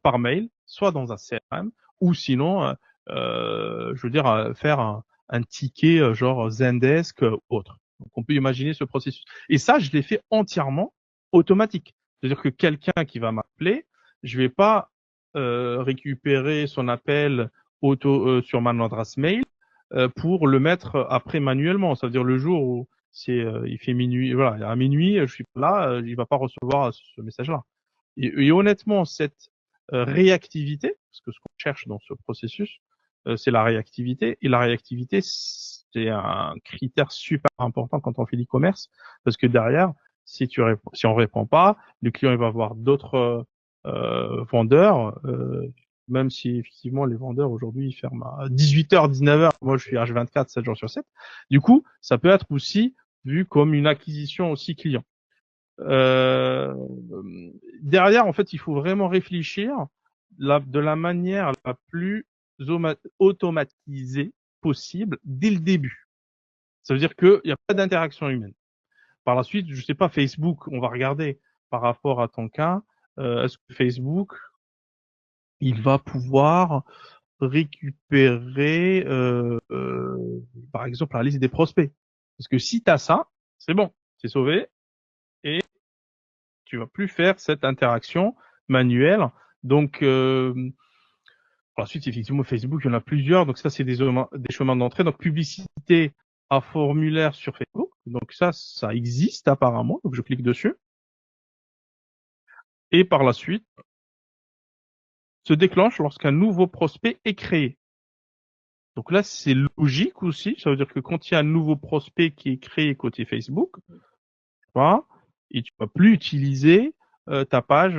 par mail, soit dans un CRM, ou sinon, je veux dire, faire un ticket genre Zendesk autre. Donc, on peut imaginer ce processus. Et ça, je l'ai fait entièrement automatique. C'est-à-dire que quelqu'un qui va m'appeler, je vais pas récupérer son appel sur ma adresse mail pour le mettre après manuellement. Ça veut dire le jour où il fait minuit, voilà, à minuit, je suis pas là, il va pas recevoir ce message-là. Et honnêtement, cette réactivité, parce que ce qu'on cherche dans ce processus, c'est la réactivité. Et la réactivité, c'est un critère super important quand on fait l'e-commerce, parce que derrière, si on répond pas, le client il va voir d'autres vendeurs, même si effectivement les vendeurs aujourd'hui ils ferment à 18h, 19h. Moi, je suis H24, 7 jours sur 7. Du coup, ça peut être aussi vu comme une acquisition aussi client. Euh, Derrière, en fait, il faut vraiment réfléchir de la manière la plus automatisée possible dès le début. Ça veut dire qu'il n'y a pas d'interaction humaine. Par la suite, je sais pas, Facebook, on va regarder par rapport à ton cas, est-ce que Facebook, il va pouvoir récupérer, par exemple, la liste des prospects. Parce que si tu as ça, c'est bon, c'est sauvé et tu vas plus faire cette interaction manuelle. Donc, par la suite, effectivement, Facebook, il y en a plusieurs. Donc ça, c'est des chemins d'entrée. Donc publicité à formulaire sur Facebook. Donc ça existe apparemment. Donc je clique dessus. Et par la suite, se déclenche lorsqu'un nouveau prospect est créé. Donc là, c'est logique aussi. Ça veut dire que quand il y a un nouveau prospect qui est créé côté Facebook, tu vois, et tu vas plus utiliser ta page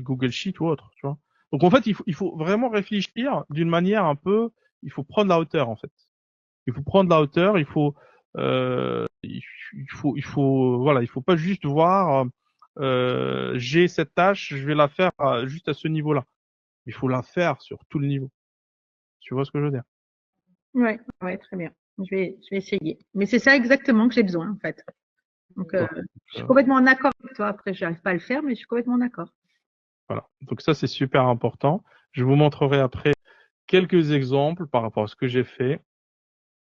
Google Sheet ou autre, tu vois. Donc en fait, il faut vraiment réfléchir d'une manière un peu, il faut prendre la hauteur en fait. Il faut prendre la hauteur, voilà, il faut pas juste voir j'ai cette tâche, je vais la faire juste à ce niveau-là. Il faut la faire sur tout le niveau. Tu vois ce que je veux dire? Ouais, ouais, très bien. Je vais essayer. Mais c'est ça exactement que j'ai besoin, en fait. Donc, je suis complètement en accord avec toi. Après, je n'arrive pas à le faire, mais je suis complètement d'accord. Voilà. Donc ça, c'est super important. Je vous montrerai après quelques exemples par rapport à ce que j'ai fait.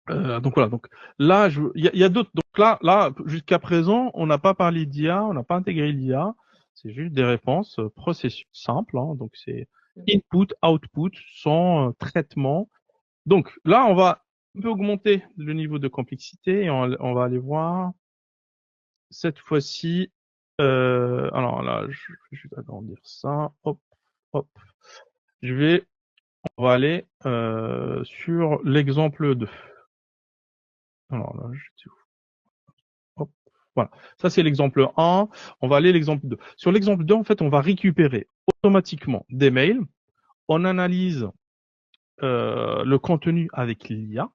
Donc voilà. Donc là, il y a d'autres. Donc là, jusqu'à présent, on n'a pas parlé d'IA, on n'a pas intégré l'IA. C'est juste des réponses processus simples. Hein. Donc c'est input, output, sans traitement. Donc là, on va un peu augmenter le niveau de complexité et on va aller voir cette fois-ci. Alors là, je vais juste agrandir ça. Hop, hop. On va aller sur l'exemple 2. Alors là, hop, voilà. Ça, c'est l'exemple 1. On va aller à l'exemple 2. Sur l'exemple 2, en fait, on va récupérer automatiquement des mails. On analyse le contenu avec l'IA.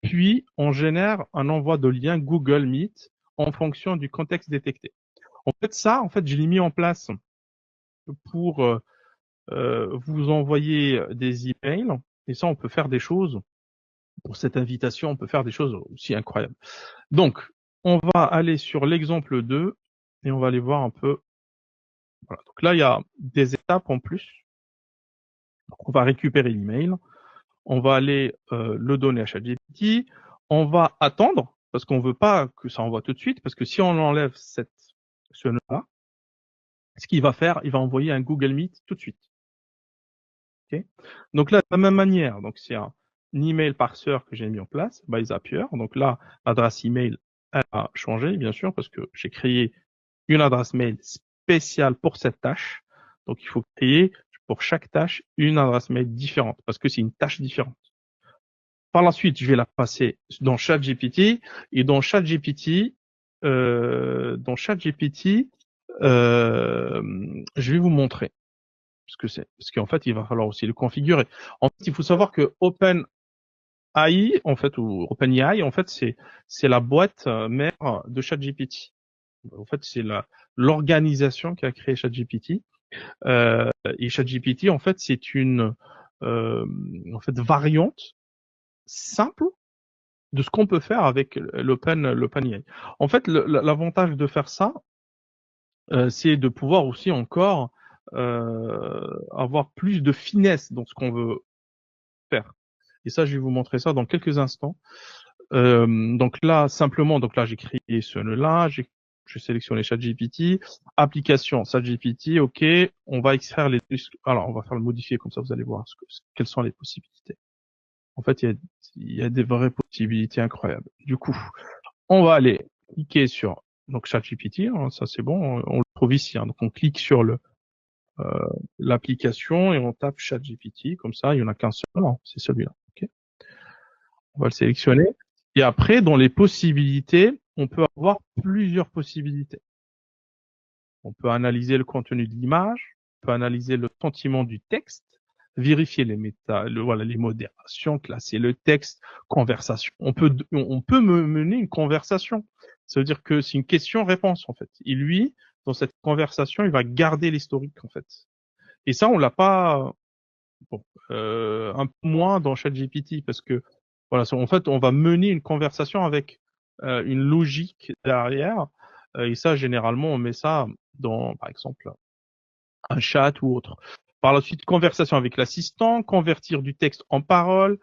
Puis, on génère un envoi de lien Google Meet en fonction du contexte détecté. En fait, ça, je l'ai mis en place pour vous envoyer des emails. Et ça, on peut faire des choses. Pour cette invitation, on peut faire des choses aussi incroyables. Donc, on va aller sur l'exemple 2 et on va aller voir un peu. Voilà. Donc là, il y a des étapes en plus. Donc, on va récupérer l'email. On va aller le donner à ChatGPT. On va attendre parce qu'on veut pas que ça envoie tout de suite parce que si on enlève ce nœud-là, ce qu'il va faire, il va envoyer un Google Meet tout de suite. Okay. Donc là, de la même manière, donc c'est un email parseur que j'ai mis en place by Zapier. Donc là, l'adresse email elle a changé, bien sûr, parce que j'ai créé une adresse mail spéciale pour cette tâche. Donc il faut créer pour chaque tâche une adresse mail différente parce que c'est une tâche différente. Par la suite, je vais la passer dans ChatGPT et dans ChatGPT, je vais vous montrer parce qu'en fait, il va falloir aussi le configurer. En fait, il faut savoir que OpenAI, en fait, ou OpenAI, en fait, c'est la boîte mère de ChatGPT. En fait, c'est l'organisation qui a créé ChatGPT. Et ChatGPT, en fait, c'est une variante simple de ce qu'on peut faire avec l'OpenAI. En fait, l'avantage de faire ça, c'est de pouvoir aussi encore avoir plus de finesse dans ce qu'on veut faire. Et ça, je vais vous montrer ça dans quelques instants. Donc là, simplement, j'ai créé ce nœud-là, j'ai sélectionné ChatGPT, application ChatGPT, ok, on va extraire alors on va faire le modifier comme ça, vous allez voir quelles sont les possibilités. En fait, il y a des vraies possibilités incroyables. Du coup, on va aller cliquer sur donc ChatGPT, hein, ça c'est bon, on le trouve ici. Hein, donc on clique sur l'application et on tape ChatGPT, comme ça, il y en a qu'un seul, non, c'est celui-là. Okay. On va le sélectionner. Et après, dans les possibilités, on peut avoir plusieurs possibilités. On peut analyser le contenu de l'image, on peut analyser le sentiment du texte, vérifier les les modérations, classer le texte, conversation. On peut mener une conversation. Ça veut dire que c'est une question-réponse, en fait. Et lui, dans cette conversation, il va garder l'historique, en fait. Et ça, on l'a pas, un peu moins dans ChatGPT parce que, voilà, en fait, on va mener une conversation avec une logique derrière. Et ça, généralement, on met ça dans, par exemple, un chat ou autre. Par la suite, conversation avec l'assistant, convertir du texte en parole,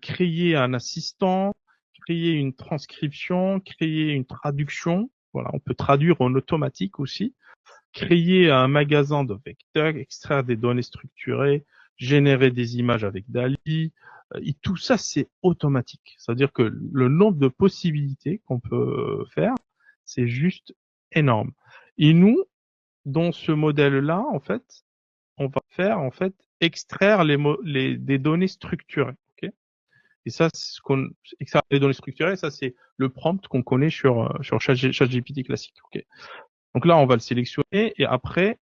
créer un assistant, créer une transcription, créer une traduction. Voilà, on peut traduire en automatique aussi. Créer un magasin de vecteurs, extraire des données structurées, générer des images avec DALL-E. Et tout ça, c'est automatique. C'est-à-dire que le nombre de possibilités qu'on peut faire, c'est juste énorme. Et nous, dans ce modèle-là, en fait, on va faire extraire des données structurées. Okay. Et ça, c'est extraire les données structurées, ça c'est le prompt qu'on connaît sur ChatGPT classique. Okay. Donc là, on va le sélectionner et après,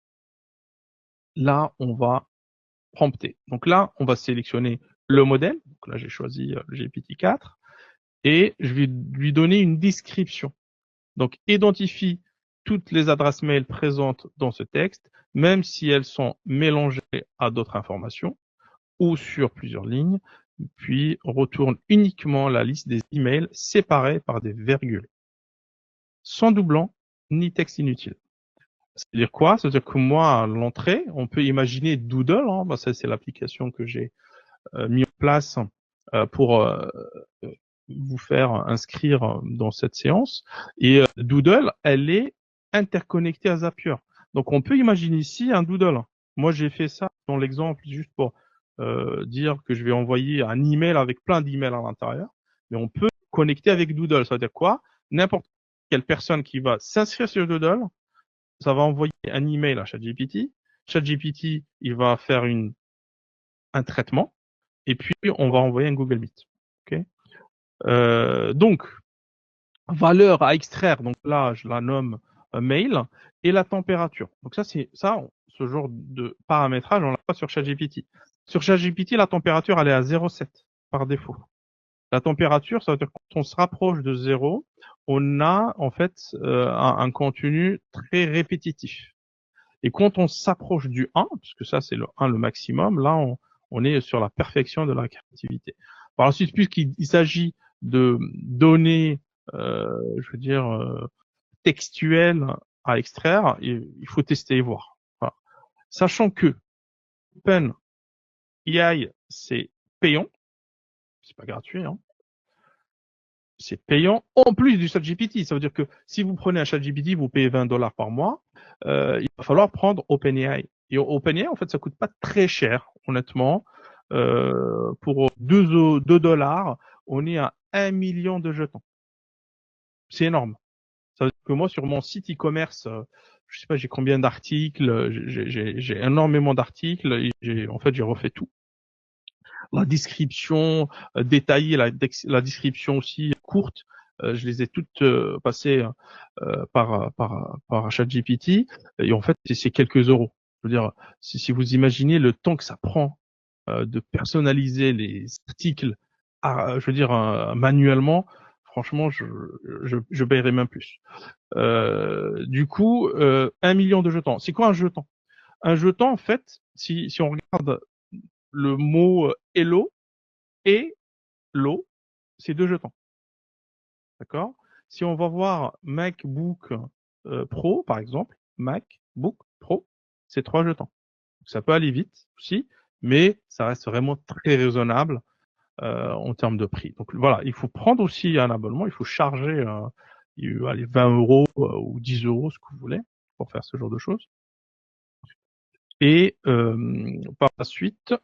là, on va prompter. Donc là, on va sélectionner le modèle. Donc là, j'ai choisi le GPT-4 et je vais lui donner une description. Donc, identifie toutes les adresses mail présentes dans ce texte, même si elles sont mélangées à d'autres informations ou sur plusieurs lignes, puis retourne uniquement la liste des emails séparés par des virgules, sans doublon ni texte inutile. C'est-à-dire quoi? C'est-à-dire que moi, à l'entrée, on peut imaginer Doodle, hein, ça c'est l'application que j'ai mis en place pour vous faire inscrire dans cette séance. Et Doodle, elle est interconnectée à Zapier. Donc on peut imaginer ici un Doodle. Moi j'ai fait ça dans l'exemple juste pour dire que je vais envoyer un email avec plein d'emails à l'intérieur. Mais on peut connecter avec Doodle. Ça veut dire quoi? N'importe quelle personne qui va s'inscrire sur Doodle, ça va envoyer un email à ChatGPT. ChatGPT, il va faire un traitement et puis on va envoyer un Google Meet. Okay, donc, valeur à extraire, donc là, je la nomme mail, et la température. Donc ça, ce genre de paramétrage, on l'a pas sur ChatGPT. Sur ChatGPT, la température, elle est à 0,7 par défaut. La température, ça veut dire que quand on se rapproche de 0, on a en fait un contenu très répétitif. Et quand on s'approche du 1, puisque ça c'est le 1 le maximum, là on est sur la perfection de la créativité. Par la suite, puisqu'il s'agit de données, je veux dire, textuelles à extraire, il faut tester et voir. Voilà. Sachant que OpenAI, c'est payant, c'est pas gratuit, hein. C'est payant en plus du ChatGPT. Ça veut dire que si vous prenez un ChatGPT, vous payez $20 par mois, il va falloir prendre OpenAI. Et OpenAI, en fait, ça coûte pas très cher, honnêtement. Pour 2 $, on est à 1 million de jetons. C'est énorme. Ça veut dire que moi, sur mon site e-commerce, je sais pas, j'ai combien d'articles, j'ai énormément d'articles, et en fait, j'ai refait tout. La description détaillée, la description aussi courte, je les ai toutes passées par ChatGPT, et en fait c'est quelques euros. Je veux dire, si vous imaginez le temps que ça prend de personnaliser les articles, je veux dire manuellement, franchement je paierais même plus. Du coup, 1 million de jetons. C'est quoi un jeton? Un jeton, en fait, si on regarde le mot hello et l'eau, c'est 2 jetons. D'accord? Si on va voir MacBook Pro, par exemple, MacBook Pro, c'est 3 jetons. Ça peut aller vite aussi, mais ça reste vraiment très raisonnable en termes de prix. Donc voilà, il faut prendre aussi un abonnement, il faut charger allez, 20 euros ou 10 euros, ce que vous voulez, pour faire ce genre de choses. Et par la suite,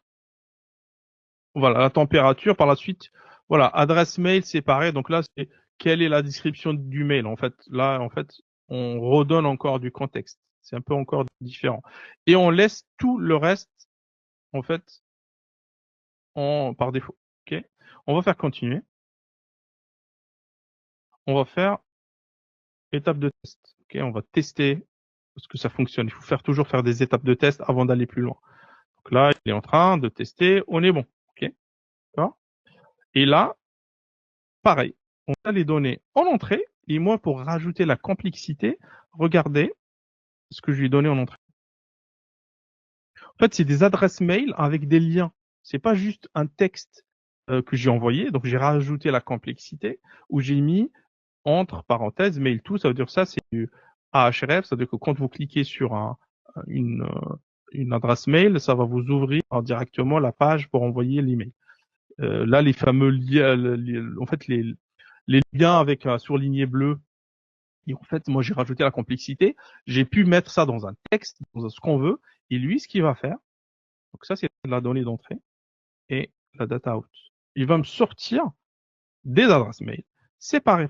voilà, la température, par la suite, voilà, adresse mail, c'est pareil. Donc là, c'est quelle est la description du mail. En fait, là, en fait, on redonne encore du contexte. C'est un peu encore différent. Et on laisse tout le reste, en fait, par défaut. Ok. On va faire continuer. On va faire étape de test. Ok. On va tester ce que ça fonctionne. Il faut toujours faire des étapes de test avant d'aller plus loin. Donc là, il est en train de tester. On est bon. Ok. D'accord. Et là, pareil. On a les données en entrée. Et moi, pour rajouter la complexité, regardez ce que je lui ai donné en entrée. En fait, c'est des adresses mail avec des liens. C'est pas juste un texte que j'ai envoyé. Donc, j'ai rajouté la complexité où j'ai mis entre parenthèses mail to. Ça veut dire ça, c'est du Ahref. Ça veut dire que quand vous cliquez sur une adresse mail, ça va vous ouvrir directement la page pour envoyer l'email. Là, les fameux liens, en fait, les liens avec surligné bleu. Et en fait, moi, j'ai rajouté la complexité. J'ai pu mettre ça dans un texte, dans ce qu'on veut. Et lui, ce qu'il va faire, donc ça, c'est la donnée d'entrée et la data out. Il va me sortir des adresses mail séparées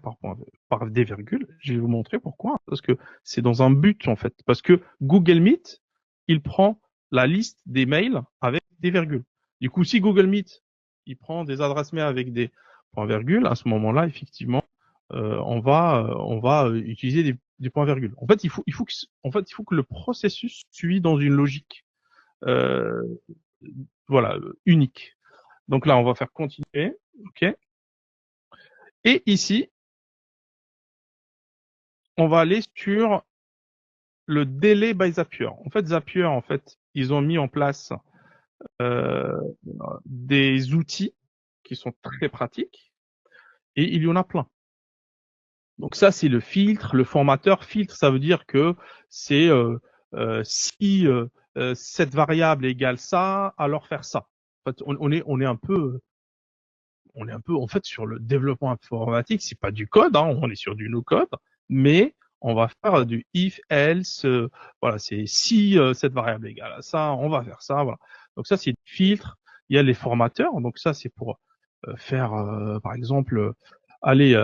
par des virgules. Je vais vous montrer pourquoi. Parce que c'est dans un but, en fait. Parce que Google Meet, il prend la liste des mails avec des virgules. Du coup, si Google Meet, il prend des adresses mail avec des points-virgules, à ce moment-là, effectivement, on va utiliser des points-virgules. En fait, il faut que le processus suive dans une logique, voilà, unique. Donc là, on va faire continuer, ok. Et ici, on va aller sur le délai by Zapier. En fait, Zapier, ils ont mis en place des outils qui sont très pratiques et il y en a plein. Donc ça, c'est le filtre, le formateur. Filtre, ça veut dire que c'est si cette variable égale ça, alors faire ça. En fait, on est un peu en fait sur le développement informatique, c'est pas du code, hein, on est sur du no-code, mais on va faire du if, else, voilà, c'est si cette variable égale à ça, on va faire ça, voilà. Donc ça, c'est du filtre. Il y a les formateurs, donc ça, c'est pour faire, par exemple, allez,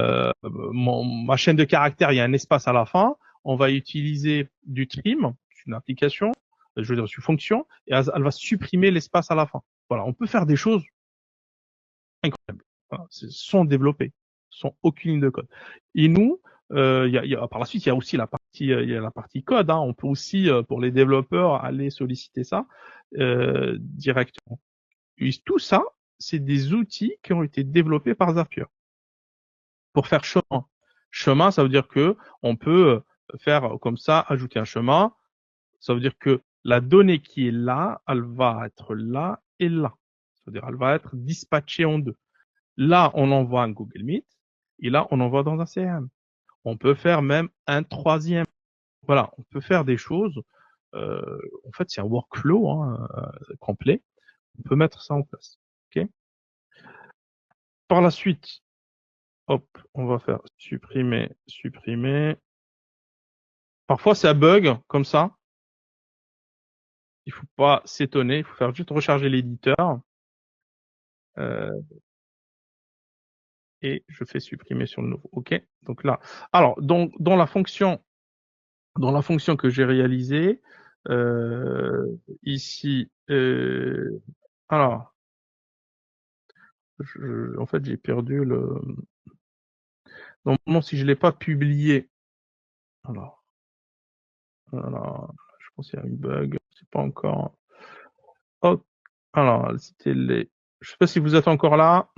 ma chaîne de caractères, il y a un espace à la fin, on va utiliser du trim, une application, je veux dire, une fonction, et elle va supprimer l'espace à la fin. Voilà, on peut faire des choses incroyables. Voilà, sont développés, sans aucune ligne de code. Et nous, par la suite, il y a aussi il y a la partie code. Hein. On peut aussi, pour les développeurs, aller solliciter ça directement. Et tout ça, c'est des outils qui ont été développés par Zapier pour faire chemin. Chemin, ça veut dire que on peut faire comme ça, ajouter un chemin. Ça veut dire que la donnée qui est là, elle va être là et là. C'est-à-dire, elle va être dispatchée en deux. Là, on envoie un Google Meet et là, on envoie dans un CRM. On peut faire même un troisième. Voilà, on peut faire des choses. En fait, c'est un workflow complet. On peut mettre ça en place. Ok. Par la suite, hop, on va faire supprimer, supprimer. Parfois, ça bug comme ça. Il faut pas s'étonner. Il faut faire juste recharger l'éditeur. Et je fais supprimer sur le nouveau. OK. Donc là, alors dans la fonction que j'ai réalisée ici, alors en fait j'ai perdu le. Normalement, si je l'ai pas publié, alors je pense qu'il y a une bug. C'est pas encore. Hop. Alors c'était les. Je sais pas si vous êtes encore là.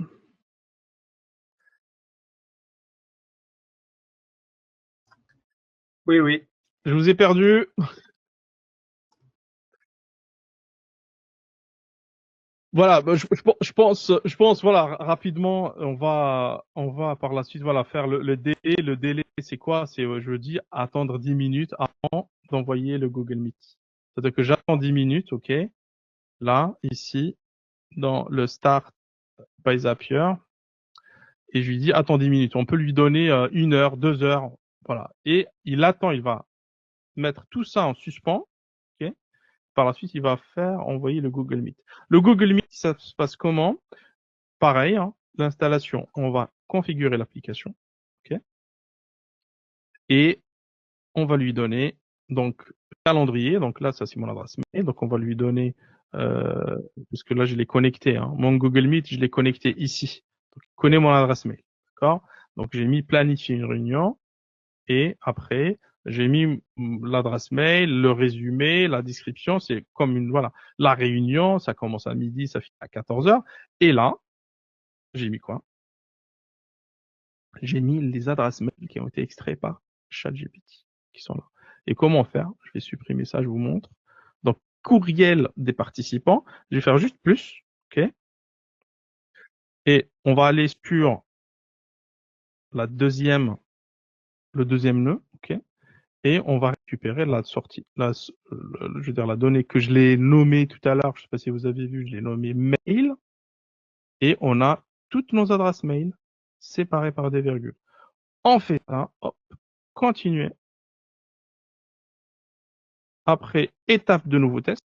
Oui, oui. Je vous ai perdu. Voilà, je pense, voilà, rapidement, on va par la suite, voilà, faire le délai. Le délai, c'est quoi? C'est, je dis, attendre 10 minutes avant d'envoyer le Google Meet. C'est-à-dire que j'attends 10 minutes, ok? Là, ici, dans le Start by Zapier, et je lui dis, attends 10 minutes. On peut lui donner 1 heure, 2 heures, voilà. Et il attend, il va mettre tout ça en suspens, ok? Par la suite, il va faire envoyer le Google Meet. Le Google Meet, ça se passe comment? Pareil, hein, l'installation, on va configurer l'application, ok, et on va lui donner donc calendrier. Donc là, ça c'est mon adresse mail. Donc on va lui donner, parce que là je l'ai connecté, hein, mon Google Meet, je l'ai connecté ici. Donc il connaît mon adresse mail, d'accord. Donc j'ai mis planifier une réunion et après j'ai mis l'adresse mail, le résumé, la description. C'est comme une voilà la réunion. Ça commence à midi, ça finit à 14h. Et là, j'ai mis quoi? J'ai mis les adresses mail qui ont été extraites par ChatGPT, qui sont là. Et comment faire? Je vais supprimer ça, je vous montre. Donc, courriel des participants, je vais faire juste plus, ok? Et on va aller sur le deuxième nœud, ok? Et on va récupérer la sortie, je veux dire la donnée que je l'ai nommée tout à l'heure. Je ne sais pas si vous avez vu, je l'ai nommée mail. Et on a toutes nos adresses mail séparées par des virgules. On fait ça, hop, continuer. Après, étape de nouveau test.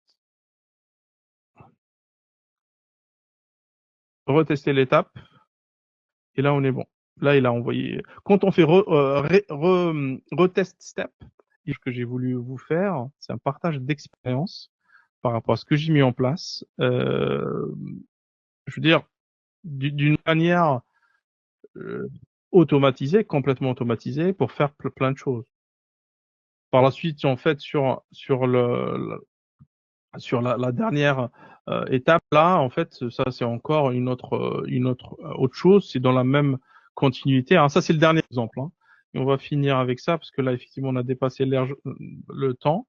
Retester l'étape. Et là, on est bon. Là, il a envoyé. Quand on fait retest step, ce que j'ai voulu vous faire, c'est un partage d'expérience par rapport à ce que j'ai mis en place. Je veux dire, d'une manière automatisée, complètement automatisée, pour faire plein de choses. Par la suite, en fait, sur la dernière étape là, en fait, ça c'est encore une autre autre chose. C'est dans la même continuité. Alors ça c'est le dernier exemple. Hein. Et on va finir avec ça parce que là effectivement on a dépassé le temps.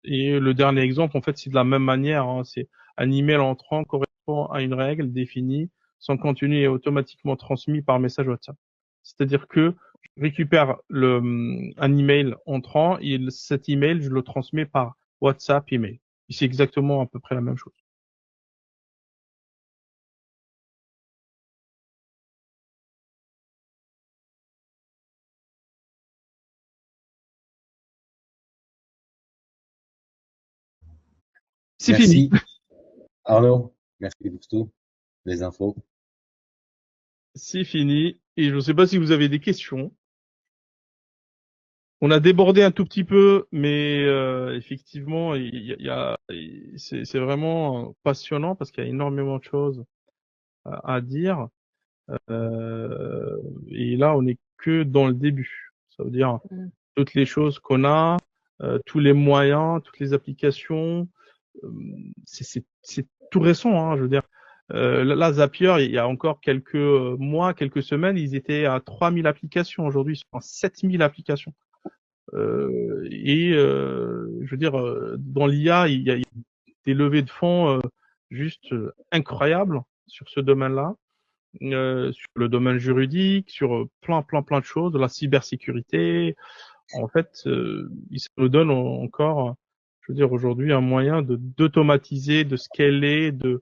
Et le dernier exemple, en fait, c'est de la même manière. Hein. C'est un email entrant correspond à une règle définie son contenu est automatiquement transmis par message WhatsApp. C'est-à-dire que je récupère un email entrant et cet email, je le transmets par WhatsApp email. C'est exactement à peu près la même chose. C'est fini. Merci Arnaud, merci pour tout, les infos. C'est fini. Et je ne sais pas si vous avez des questions. On a débordé un tout petit peu, mais effectivement, c'est vraiment passionnant parce qu'il y a énormément de choses à dire. Et là, on n'est que dans le début. Ça veut dire toutes les choses qu'on a, tous les moyens, toutes les applications. C'est tout récent, hein, je veux dire. Là, Zapier, il y a encore quelques mois, quelques semaines, ils étaient à 3000 applications. Aujourd'hui, ils sont à 7000 applications. Je veux dire, dans l'IA, il y a des levées de fonds juste incroyables sur ce domaine-là, sur le domaine juridique, sur plein de choses, de la cybersécurité. En fait, ça nous donne encore, je veux dire, aujourd'hui, un moyen d'automatiser, de scaler, de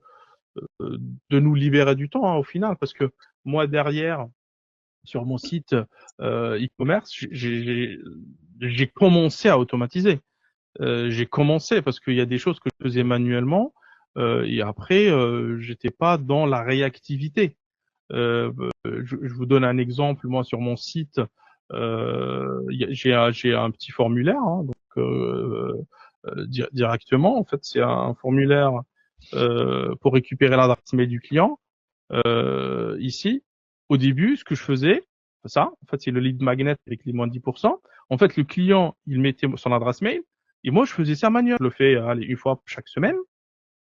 nous libérer du temps, hein, au final, parce que moi, derrière, sur mon site e-commerce, j'ai commencé à automatiser. J'ai commencé parce qu'il y a des choses que je faisais manuellement et après j'étais pas dans la réactivité. Je vous donne un exemple. Moi sur mon site, j'ai un petit formulaire, hein, directement. En fait, c'est un formulaire pour récupérer l'adresse mail du client. Ici, au début, ce que je faisais, c'est ça. En fait, c'est le lead magnet avec les moins de 10%. En fait, le client, il mettait son adresse mail et moi, je faisais ça manuel. Je le fais une fois chaque semaine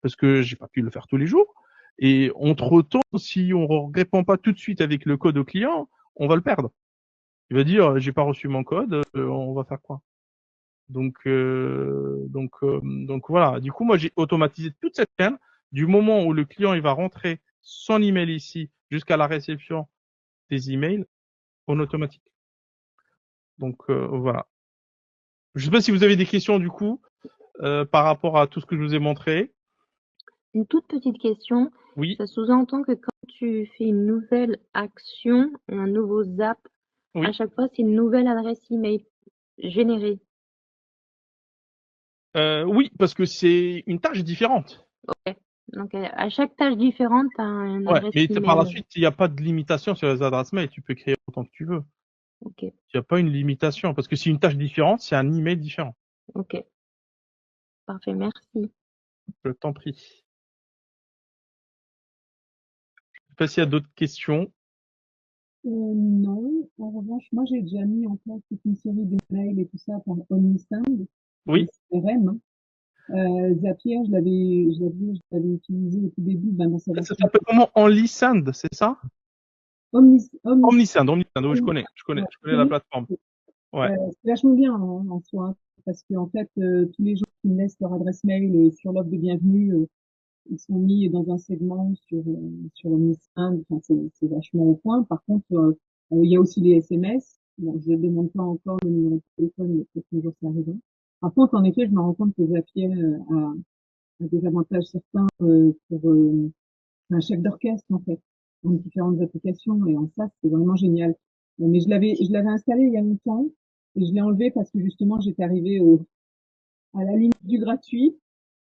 parce que j'ai pas pu le faire tous les jours. Et entre-temps, si on répond pas tout de suite avec le code au client, on va le perdre. Il va dire, j'ai pas reçu mon code, on va faire quoi? Donc voilà. Du coup, moi, j'ai automatisé toute cette chaîne du moment où le client il va rentrer son email ici jusqu'à la réception des emails en automatique. Donc voilà. Je sais pas si vous avez des questions du coup par rapport à tout ce que je vous ai montré. Une toute petite question. Oui. Ça sous-entend que quand tu fais une nouvelle action, un nouveau zap, Oui. à chaque fois, c'est une nouvelle adresse email générée. Oui, parce que c'est une tâche différente. Ok. Donc, à chaque tâche différente, tu as un Ouais, adresse mais email. par la suite, il n'y a pas de limitation sur les adresses mail. Tu peux créer autant que tu veux. Ok. Il n'y a pas une limitation parce que si une tâche différente, c'est un email différent. Ok. Parfait, merci. Je t'en prie. Je sais pas s'il y a d'autres questions. Non, en revanche, moi j'ai déjà mis en place toute une série de mails et tout ça par OmniSend, Oui. CRM. Hein. Zapier, je l'avais utilisé au tout début, dans sa Ça version. s'appelle comment? OnlySend, c'est ça? OmniSend, oui, je connais la plateforme. Ouais. c'est vachement bien en soi, hein, parce que en fait, tous les gens qui me laissent leur adresse mail sur l'offre de bienvenue, ils sont mis dans un segment sur OmniSend. Enfin, c'est vachement au point. Par contre, il y a aussi les SMS. Bon, je ne demande pas encore le numéro de téléphone, mais peut-être un jour ça arrivera. Par contre, en effet, je me rends compte que Zapier a des avantages certains pour un chef d'orchestre en fait, dans différentes applications, et en ça, c'est vraiment génial. Mais je l'avais installé il y a longtemps et je l'ai enlevé parce que justement, j'étais arrivée à la limite du gratuit.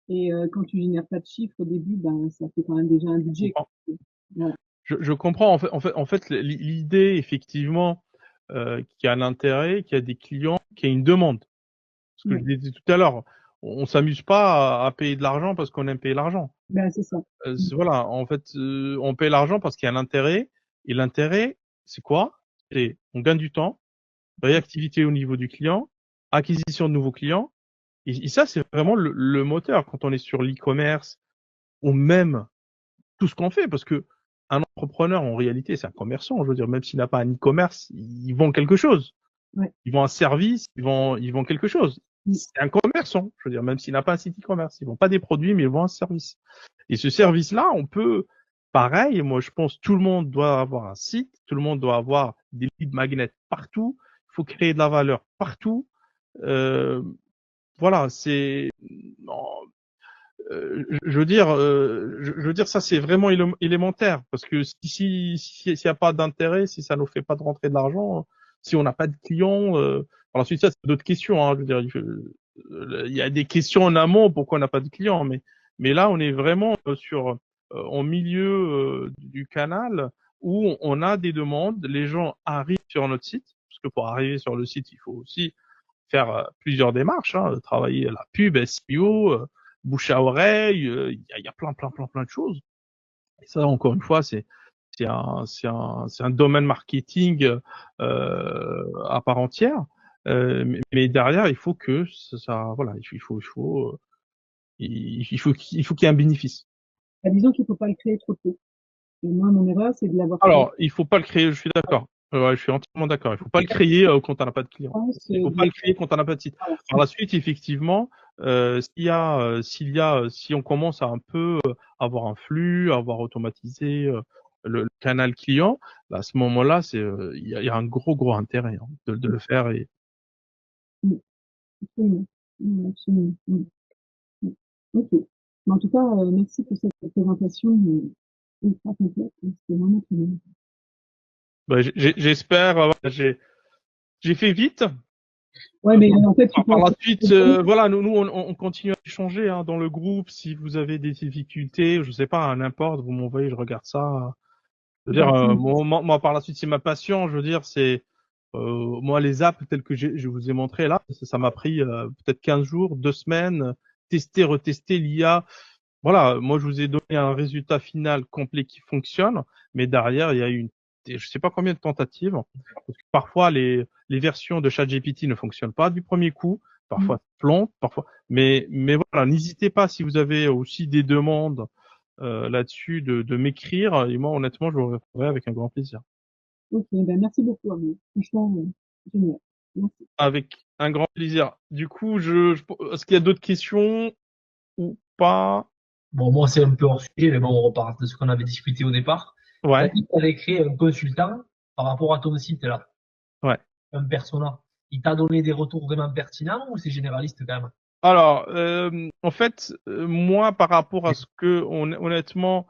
Et quand tu génères pas de chiffres au début, ben ça fait quand même déjà un budget. Voilà. Je comprends. En fait, l'idée effectivement qui a un intérêt, qui a des clients, qui a une demande. Ce que je disais tout à l'heure, on s'amuse pas à payer de l'argent parce qu'on aime payer l'argent. Ben c'est ça. Voilà. En fait, on paye l'argent parce qu'il y a un intérêt. Et l'intérêt, c'est quoi? C'est on gagne du temps, réactivité au niveau du client, acquisition de nouveaux clients. Et ça, c'est vraiment le moteur quand on est sur l'e-commerce ou même tout ce qu'on fait, parce que un entrepreneur, en réalité, c'est un commerçant. Je veux dire, même s'il n'a pas un e-commerce, il vend quelque chose. Ouais. Il vend un service, il vend quelque chose. C'est un commerçant. Je veux dire, même s'il n'a pas un site e-commerce, il vend pas des produits, mais il vend un service. Et ce service-là, on peut pareil, moi je pense que tout le monde doit avoir un site, tout le monde doit avoir des lead magnets partout, il faut créer de la valeur partout. Voilà, c'est non, je veux dire ça c'est vraiment élémentaire parce que s'il y a pas d'intérêt, si ça nous fait pas de rentrer de l'argent, si on n'a pas de clients, par la suite ça c'est d'autres questions. Hein, je veux dire, il y a des questions en amont pourquoi on n'a pas de clients, mais là on est vraiment sur en milieu du canal où on a des demandes, les gens arrivent sur notre site parce que pour arriver sur le site il faut aussi faire plusieurs démarches, hein, travailler la pub, SEO, bouche à oreille, y a plein de choses. Et ça, encore une fois, c'est un domaine marketing à part entière. Mais derrière, il faut que ça voilà, il faut qu'il y ait un bénéfice. Bah, disons qu'il faut pas le créer trop tôt. Et moi, mon erreur, c'est de l'avoir créé. Alors, il faut pas le créer, je suis d'accord. Ouais, je suis entièrement d'accord. Il faut pas le créer quand on n'a pas de client. Il faut pas le créer quand on n'a pas de site. Par la suite, effectivement, si on commence à un peu avoir un flux, avoir automatisé le canal client, là, à ce moment-là, il y a un gros intérêt hein, de le faire. Et Absolument. Absolument. Ok. Mais en tout cas, merci pour cette présentation ultra complète. C'était vraiment très bien. bah, j'espère. J'ai fait vite. Ouais, mais en fait, Par la suite, voilà, nous on continue à échanger hein, dans le groupe. Si vous avez des difficultés, je sais pas, n'importe, vous m'envoyez, je regarde ça. Je veux dire, moi par la suite, c'est ma passion. Je veux dire, c'est moi les apps telles que je vous ai montré là, ça m'a pris peut-être 15 jours, 2 semaines, tester, retester l'IA. Voilà, moi je vous ai donné un résultat final complet qui fonctionne, mais derrière il y a eu je sais pas combien de tentatives. Parce que parfois les versions de ChatGPT ne fonctionnent pas du premier coup, parfois plantent, parfois. Mais voilà, n'hésitez pas si vous avez aussi des demandes là-dessus de m'écrire et moi honnêtement je vous répondrai avec un grand plaisir. Ok, ben merci beaucoup, Arnaud. Franchement, génial. Merci. Avec un grand plaisir. Du coup, est-ce qu'il y a d'autres questions ou pas? Bon, moi, c'est un peu hors sujet, mais bon, on repart de ce qu'on avait discuté au départ. T'as Ouais, dit que t'avais créé un consultant par rapport à ton site, là. ouais. Un persona. Il t'a donné des retours vraiment pertinents ou c'est généraliste quand même? Alors, en fait, moi, par rapport à ce que, honnêtement,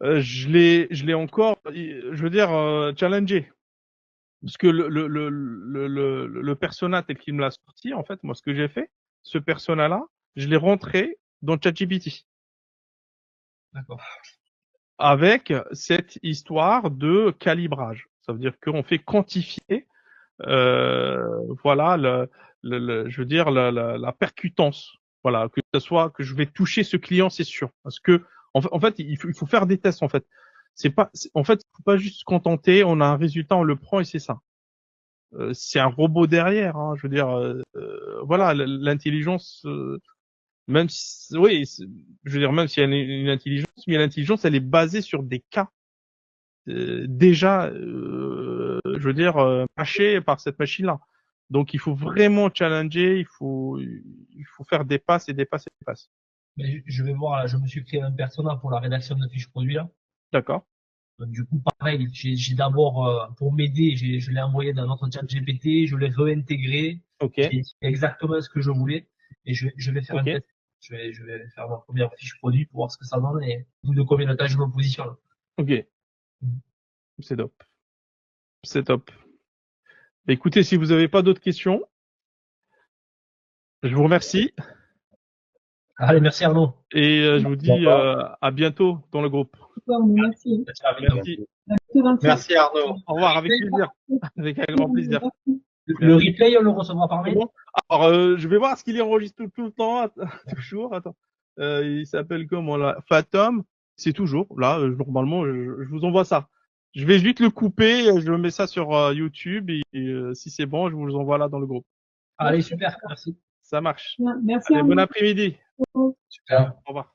je l'ai encore, je veux dire, challengé. Parce que le persona tel qu'il me l'a sorti, en fait, moi, ce que j'ai fait, ce persona-là, je l'ai rentré dans ChatGPT. D'accord. Avec cette histoire de calibrage. Ça veut dire qu'on fait quantifier, voilà, je veux dire, la percutance. Voilà, que ce soit que je vais toucher ce client, c'est sûr. Parce que, en fait, il faut faire des tests, en fait. En fait, il faut pas juste se contenter, on a un résultat, on le prend et c'est ça. C'est un robot derrière, hein, je veux dire, voilà, l'intelligence, même si, oui, je veux dire, même s'il y a une intelligence, mais l'intelligence, elle est basée sur des cas déjà, je veux dire, hachés par cette machine-là. Donc, il faut vraiment challenger, il faut faire des passes et des passes et des passes. Mais je vais voir, là, je me suis créé un persona pour la rédaction de fiches produits, là. D'accord. Donc, du coup, pareil, j'ai d'abord, pour m'aider, je l'ai envoyé dans notre chat GPT, je l'ai réintégré. Ok. J'ai exactement ce que je voulais. Et je vais faire un Ok. test. Je vais faire ma première fiche produit pour voir ce que ça donne et au bout de combien de temps je me positionne. Ok. C'est top. C'est top. Écoutez, si vous n'avez pas d'autres questions, je vous remercie Allez, merci Arnaud. et je vous dis à bientôt dans le groupe. Super, Arnaud, merci. Merci. À bientôt dans le chat. Merci Arnaud. Au revoir, avec plaisir. Avec un grand plaisir. Le replay, on le recevra par mail. Bon. Alors, je vais voir ce qu'il enregistre tout le temps. Toujours, attends. Il s'appelle comment là? Fatom. C'est toujours là. Normalement, je vous envoie ça. Je vais juste le couper. Je mets ça sur YouTube et si c'est bon, je vous envoie là dans le groupe. Allez, super, merci. Ça marche. Merci Allez, Arnaud. bon après-midi. Super. Au revoir.